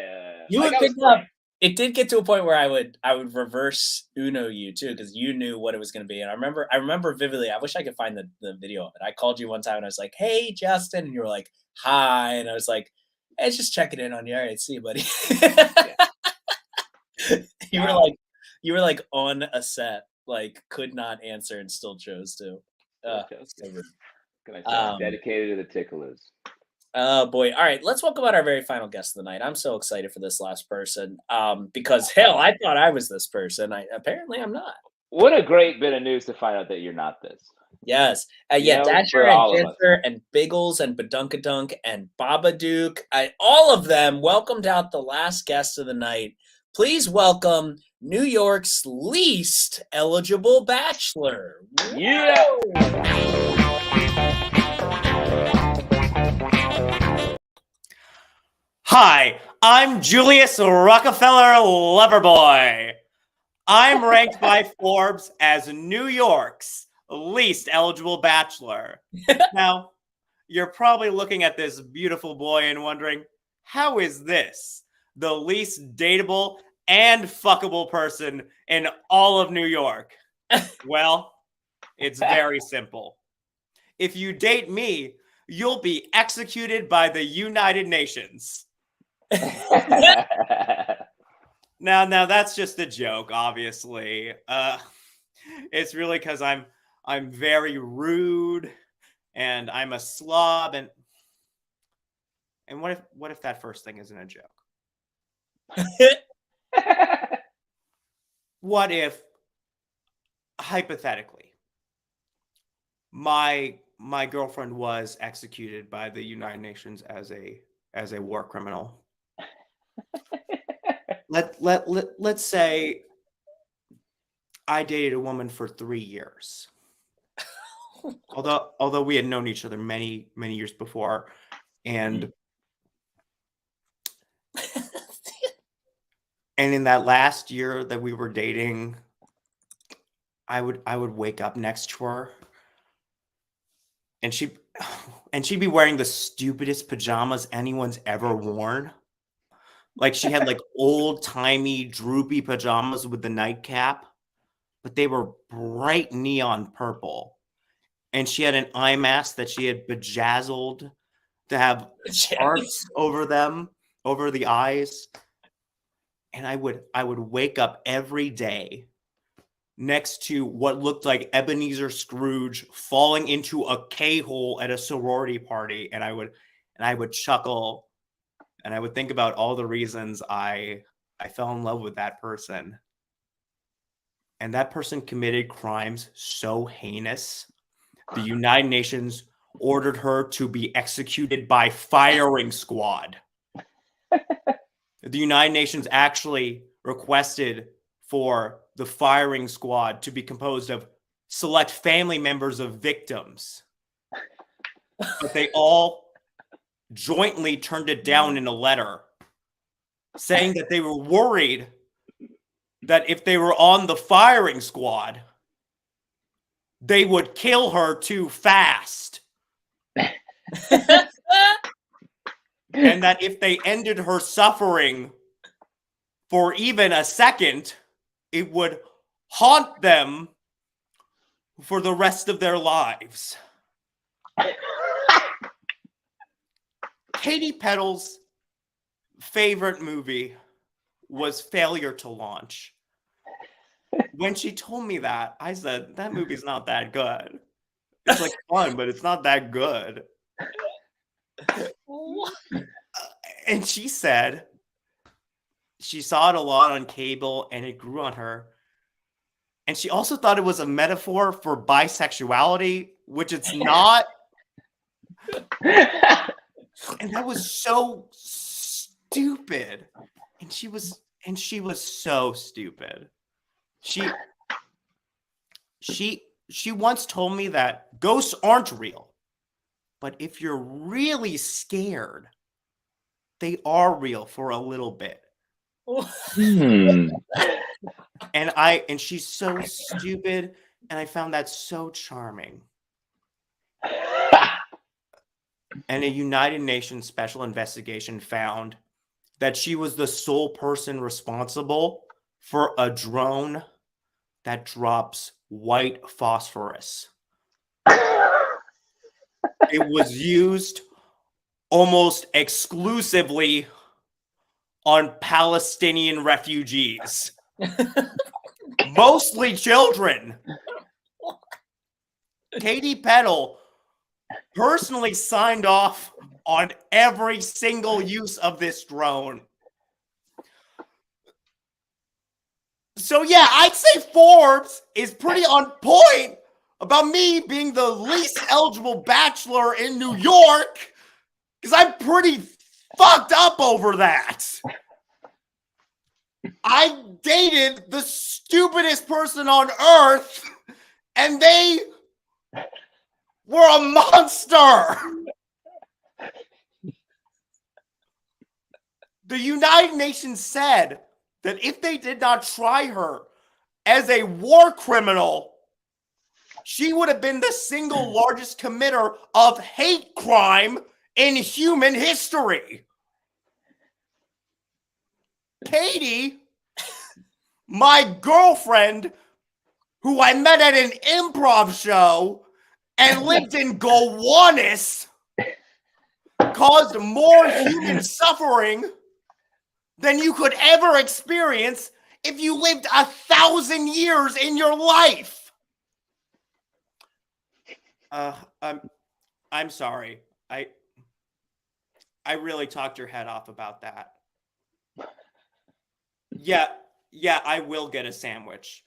You would pick up. It did get to a point where I would reverse Uno you too, because you knew what it was going to be, and I remember vividly. I wish I could find the video of it. I called you one time and I was like, "Hey, Justin," and you were like, "Hi," and I was like, "Hey, just checking in on you. All right, see you, buddy." You were like on a set, like could not answer and still chose to. Can I say dedicated to the ticklers? Oh boy. All right, let's welcome out our very final guest of the night. I'm so excited for this last person. Because hell, I thought I was this person. Apparently I'm not. What a great bit of news to find out that you're not this. Yes. Dasher and Dancer and Biggles and Badunkadunk and Babadook. All of them welcomed out the last guest of the night. Please welcome New York's least eligible bachelor. Yeah. Hi, I'm Julius Rockefeller Loverboy. I'm ranked by Forbes as New York's least eligible bachelor. Now, you're probably looking at this beautiful boy and wondering, how is this the least dateable and fuckable person in all of New York? Well, it's very simple. If you date me, you'll be executed by the United Nations. Now that's just a joke, obviously. It's really because I'm very rude and I'm a slob, and what if that first thing isn't a joke? What if, hypothetically, my girlfriend was executed by the United Nations as a war criminal? Let's say I dated a woman for 3 years. Although we had known each other many years before, and in that last year that we were dating, I would wake up next to her, and she'd be wearing the stupidest pajamas anyone's ever worn. Like she had like old-timey droopy pajamas with the nightcap, but they were bright neon purple. And she had an eye mask that she had bejazzled to have hearts over them, over the eyes. And I would wake up every day next to what looked like Ebenezer Scrooge falling into a K-hole at a sorority party, and I would chuckle, and I would think about all the reasons I fell in love with that person. And that person committed crimes so heinous, the United Nations ordered her to be executed by firing squad. The United Nations actually requested for the firing squad to be composed of select family members of victims, but they all jointly turned it down in a letter, saying that they were worried that if they were on the firing squad, they would kill her too fast. And that if they ended her suffering for even a second, it would haunt them for the rest of their lives. Katie Peddle's favorite movie was Failure to Launch. When she told me that, I said, that movie's not that good. It's like fun, but it's not that good. And she said she saw it a lot on cable and it grew on her. And she also thought it was a metaphor for bisexuality, which it's not. And that was so stupid. And she was so stupid. She once told me that ghosts aren't real. But if you're really scared, they are real for a little bit. And she's so stupid, and I found that so charming. And a United Nations special investigation found that she was the sole person responsible for a drone that drops white phosphorus. It was used almost exclusively on Palestinian refugees, mostly children. Katie Peddle personally signed off on every single use of this drone. So yeah, I'd say Forbes is pretty on point about me being the least eligible bachelor in New York, because I'm pretty fucked up over that. I dated the stupidest person on earth, and they were a monster. The United Nations said that if they did not try her as a war criminal, she would have been the single largest committer of hate crime in human history. Katie, my girlfriend, who I met at an improv show and lived in Gowanus, caused more human suffering than you could ever experience if you lived 1,000 years in your life. I'm sorry. I really talked your head off about that. Yeah, I will get a sandwich.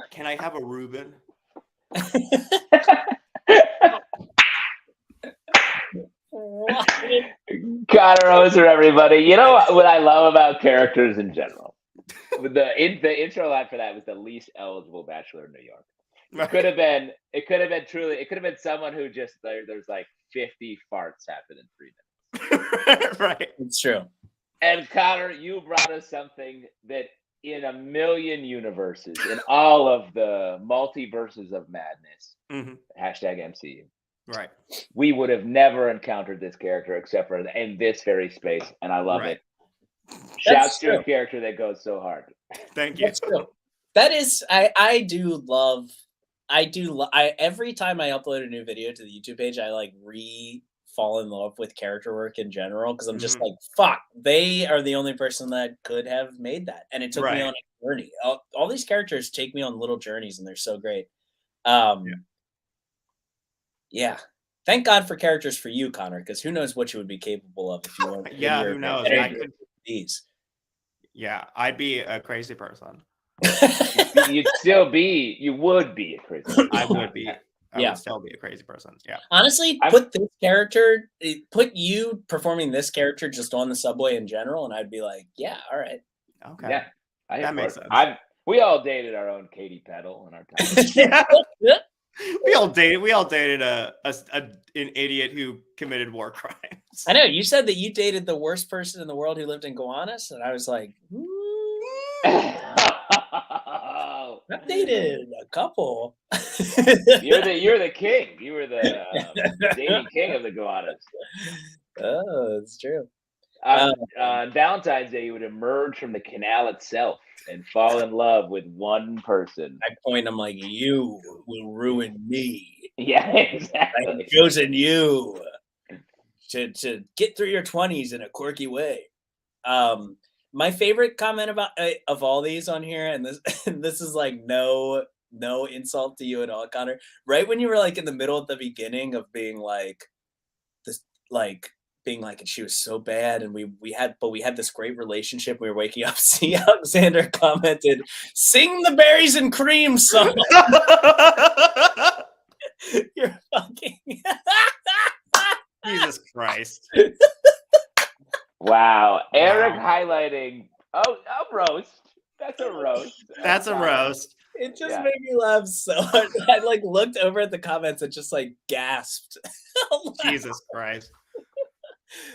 Can I have a Reuben? Connor Oser, everybody. You know what I love about characters in general? The intro line for that was the least eligible bachelor in New York. It could have been someone who just there's like 50 farts happen in 3 minutes. Right. It's true. And Connor, you brought us something that in a million universes, in all of the multiverses of madness, #MCU. Right. We would have never encountered this character except for in this very space, and I love it. Shouts to a character that goes so hard. Thank you. That's true. That is, I do love. Every time I upload a new video to the YouTube page, I like fall in love with character work in general, because I'm just like, fuck, they are the only person that could have made that, and it took me on a journey. All these characters take me on little journeys, and they're so great. Yeah. Thank God for characters for you, Connor, because who knows what you would be capable of if you weren't. Yeah, who knows? These. Yeah, I'd be a crazy person. You would be a crazy person. I would be. I would still be a crazy person. Yeah. Honestly, put you performing this character just on the subway in general, and I'd be like, yeah, all right. Okay. Yeah. That makes sense. We all dated our own Katie Peddle in our time. Yeah. We all dated an idiot who committed war crimes. I know you said that you dated the worst person in the world who lived in Gowanus, and I was like, I've dated a couple. You're the king. You were the dating king of the Gowanus. Oh, it's true. On Valentine's Day, you would emerge from the canal itself and fall in love with one person. I point. I'm like, you will ruin me. Yeah, exactly. I've chosen you to get through your 20s in a quirky way. My favorite comment about of all these on here, and this is like no insult to you at all, Connor. Right when you were like in the middle at the beginning of being like this, like being like, and she was so bad, and we had this great relationship. We were waking up. C. Alexander commented, "Sing the berries and cream song." You're fucking Jesus Christ. Wow. Eric highlighting a roast. That's a roast. That's a roast. It just made me laugh so hard. I like looked over at the comments and just like gasped. Jesus Christ.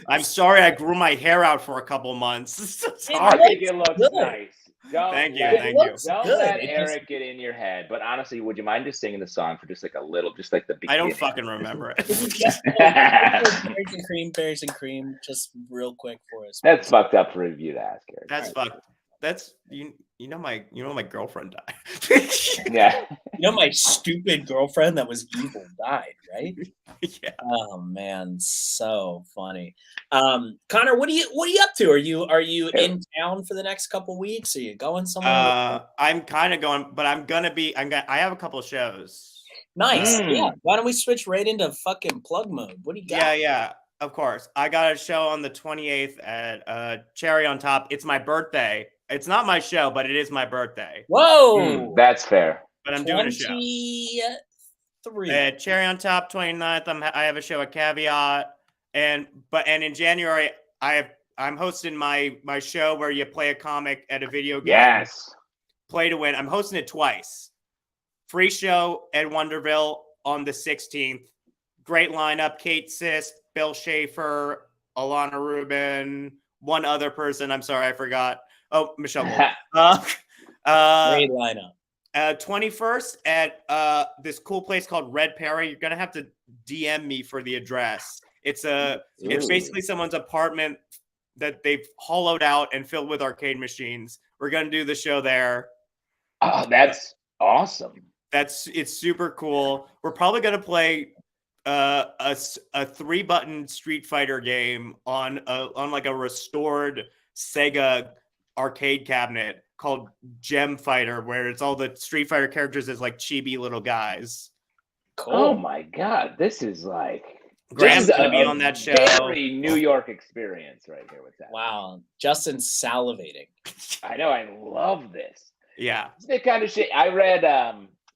I'm sorry I grew my hair out for a couple months. I think it looks nice. Thank you. Don't let Eric get in your head. But honestly, would you mind just singing the song for just like a little, just like the beginning? I don't fucking remember it. Berries and cream, just real quick for us. That's fucked up for you to ask, Eric. That's fucked. That's you know my girlfriend died. Yeah. You know my stupid girlfriend that was evil died, right? Yeah. Oh man, so funny. Connor, what are you up to? Are you in town for the next couple weeks? Are you going somewhere? I'm kind of going, but I have a couple of shows. Nice. Yeah. Why don't we switch right into fucking plug mode? What do you got? Yeah. Of course. I got a show on the 28th at Cherry on Top. It's my birthday. It's not my show, but it is my birthday. Whoa. That's fair. But I'm doing a show. 23. At Cherry on Top, 29th. I have a show at Caveat. And in January, I'm hosting my show where you play a comic at a video game. Yes. Play to win. I'm hosting it twice. Free show at Wonderville on the 16th. Great lineup. Kate Sist, Bill Schaefer, Alana Rubin, one other person. I'm sorry, I forgot. Oh, Michelle. Great lineup. 21st at this cool place called Red Perry. You're gonna have to DM me for the address. It's basically someone's apartment that they've hollowed out and filled with arcade machines. We're gonna do the show there. Oh, that's awesome. It's super cool. We're probably gonna play a 3-button Street Fighter game on like a restored Sega arcade cabinet called Gem Fighter, where it's all the Street Fighter characters as like chibi little guys. Cool. Oh my god, this is like Graham's gonna be on that show. Very New York experience right here with that. Wow, Justin's salivating. I know, I love this. Yeah, it's the kind of shit. I read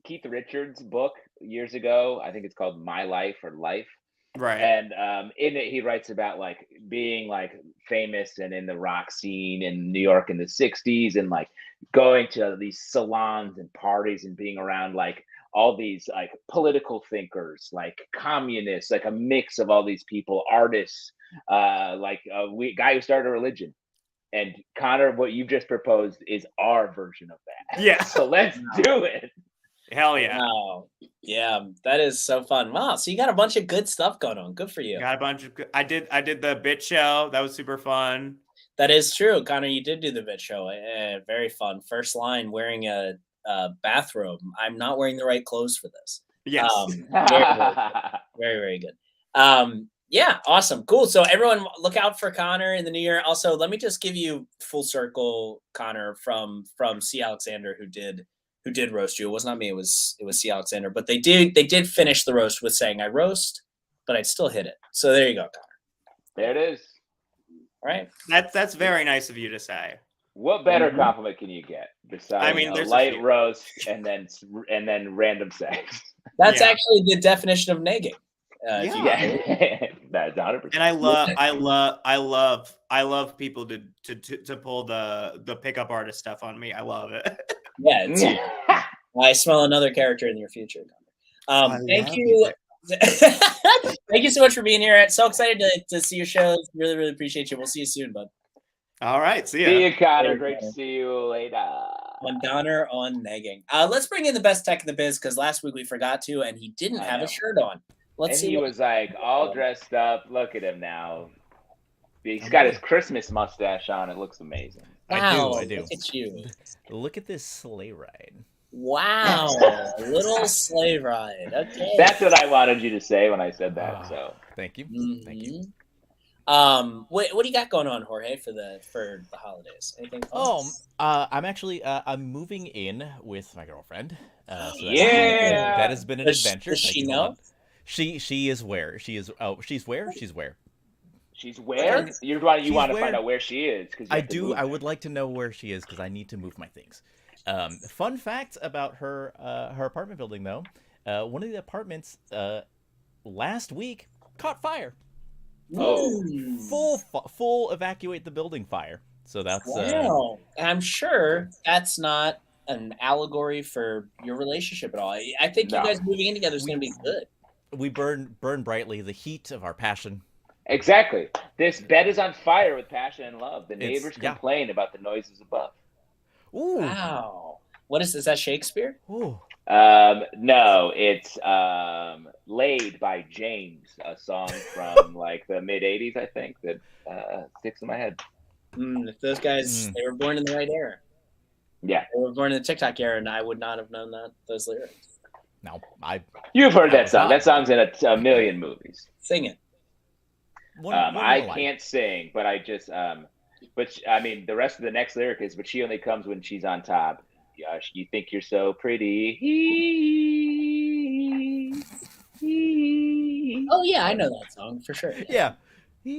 Keith Richards' book years ago. I think it's called My Life or Life. Right. And in it, he writes about like being like famous and in the rock scene in New York in the 60s and like going to these salons and parties and being around like all these like political thinkers, like communists, like a mix of all these people, artists, like a guy who started a religion. And Connor, what you just proposed is our version of that. Yeah. So let's do it. Hell yeah. Wow. Yeah, that is so fun. Wow. So you got a bunch of good stuff going on. Good for you. Got a bunch of I did the bit show. That was super fun. That is true. Connor, you did do the bit show. Very fun. First line, wearing a bathrobe. I'm not wearing the right clothes for this. Yes. Very, very good. Yeah, awesome. Cool. So everyone look out for Connor in the new year. Also, let me just give you full circle, Connor, from C. Alexander, who did roast you. It was not me, it was C. Alexander. But they did finish the roast with saying I roast, but I'd still hit it. So there you go, Connor. There it is. All right. That's very nice of you to say. What better compliment can you get besides a light roast and then random sex? That's actually the definition of negging. That's 100%. And I love people to pull the pickup artist stuff on me. I love it. Yeah, it's you. I smell another character in your future. Thank you. Thank you so much for being here. So excited to see your shows. Really, really appreciate you. We'll see you soon, bud. All right. See ya. See you, Connor. Great to see you later. On Donner on negging. Let's bring in the best tech in the biz because last week we forgot to, and he didn't have a shirt on. Let's see. He was like all dressed up. Look at him now. He's got his Christmas mustache on. It looks amazing. Wow, I do. Look at you. Look at this sleigh ride. Wow, little sleigh ride. Okay, that's what I wanted you to say when I said that. So thank you. Mm-hmm. Thank you. What do you got going on, Jorge, for the holidays? Anything fun? I'm actually I'm moving in with my girlfriend. So that has been an adventure. Does she know? She is where? She's where? She's where? You want to find out where she is? I do. I would like to know where she is because I need to move my things. Fun fact about her apartment building, though. One of the apartments last week caught fire. Full evacuate the building fire. So that's wow. I'm sure that's not an allegory for your relationship at all. I think you guys moving in together is going to be good. We burn brightly, the heat of our passion. Exactly. This bed is on fire with passion and love. The neighbors complain about the noises above. Ooh. Wow. What is that Shakespeare? Ooh. No, it's Laid by James, a song from like the mid 80s, I think, that sticks in my head. If those guys they were born in the right era. Yeah. They were born in the TikTok era, and I would not have known those lyrics. No, You've heard that song. That song's in a million movies. Sing it. I can't sing, but I just but I mean the rest of the next lyric is, but she only comes when she's on top. You think you're so pretty. Oh yeah, I know that song for sure. Yeah. Yeah,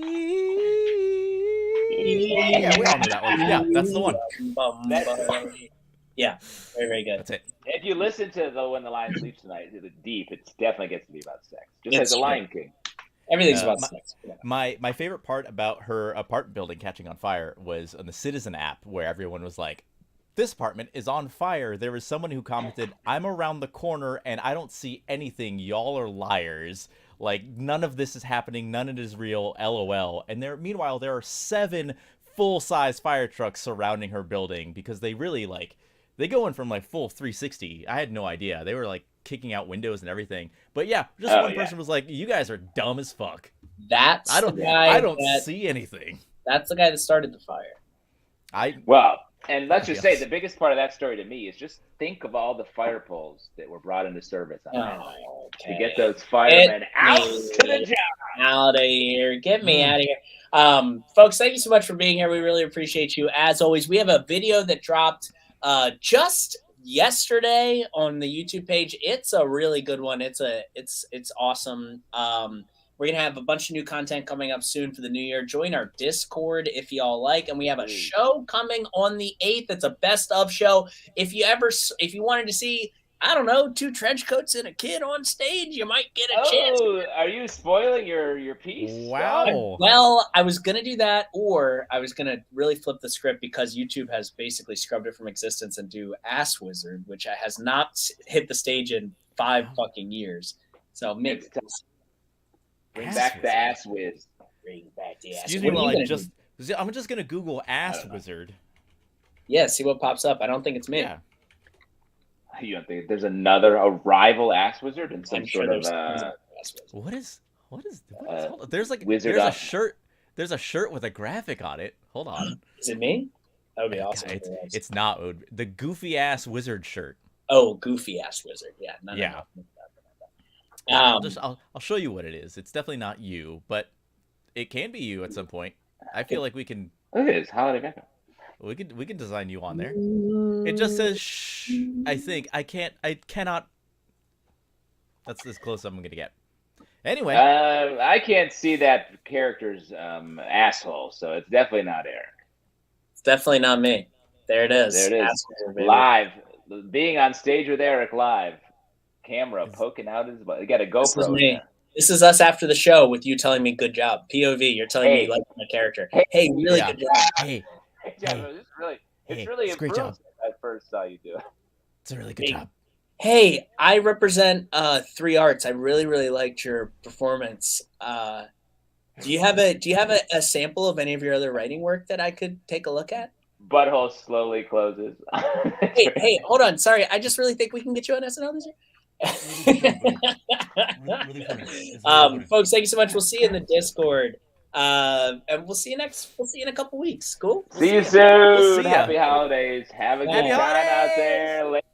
we all know that one. Yeah, that's the one. Yeah, very, very good. That's it. If you listen to When the Lion Sleeps Tonight, it's deep. It definitely gets to be about sex. Just like The Lion King. Everything's about sex. Yeah. My favorite part about her apartment building catching on fire was on the Citizen app where everyone was like, this apartment is on fire. There was someone who commented, I'm around the corner and I don't see anything. Y'all are liars. Like, none of this is happening. None of it is real. LOL. And meanwhile, there are 7 full-size fire trucks surrounding her building because they really, they go in from, full 360. I had no idea. They were, kicking out windows and everything. But, yeah, just one person was like, you guys are dumb as fuck. I don't see anything. That's the guy that started the fire. And let's just say the biggest part of that story to me is just think of all the fire poles that were brought into service on that night to get those firemen out to the job. Out of here. Get me out of here. Folks, thank you so much for being here. We really appreciate you. As always, we have a video that dropped just yesterday on the YouTube page. It's a really good one. It's awesome. We're going to have a bunch of new content coming up soon for the new year. Join our Discord if y'all like. And we have a show coming on the 8th. It's a best of show. If you wanted to see, I don't know, 2 trench coats and a kid on stage, you might get a chance. Are you spoiling your piece? Wow. Well, I was going to do that, or I was going to really flip the script because YouTube has basically scrubbed it from existence and do Ass Wizard, which has not hit the stage in 5 fucking years. So maybe. Bring back the Ass Wiz. Bring back the Ass Excuse me while I'm just going to Google Ass Wizard. Yeah, see what pops up. I don't think it's me. Yeah. You don't think there's a rival Ass Wizard in some sort of What is there's Wizard there's a shirt. There's a shirt with a graphic on it. Hold on. Is it me? That would be awesome. It's not the goofy ass wizard shirt. Oh, goofy ass wizard. Yeah. No. I'll show you what it is. It's definitely not you, but it can be you at some point. I feel like we can. Look at this holiday makeup. We can design you on there. It just says shh. I think I cannot. That's as close as I'm gonna get. Anyway, I can't see that character's asshole, so it's definitely not Eric. It's definitely not me. There it is. There it is. Live, being on stage with Eric live. Camera poking out his butt. You got a GoPro. This is us after the show with you telling me good job. POV, you're telling me you like my character. Hey, really good job. Hey, it's really improved. great job. I first saw you do it. It's a really good job. Hey, I represent 3 Arts. I really, really liked your performance. Do you have a sample of any of your other writing work that I could take a look at? Butthole slowly closes. Hey, hold on. Sorry, I just really think we can get you on SNL this year. Really funny. Folks, thank you so much. We'll see you in the Discord. And we'll see you in a couple weeks. Cool. See you soon. We'll see ya. Happy holidays. Have a good Happy time out there. Later.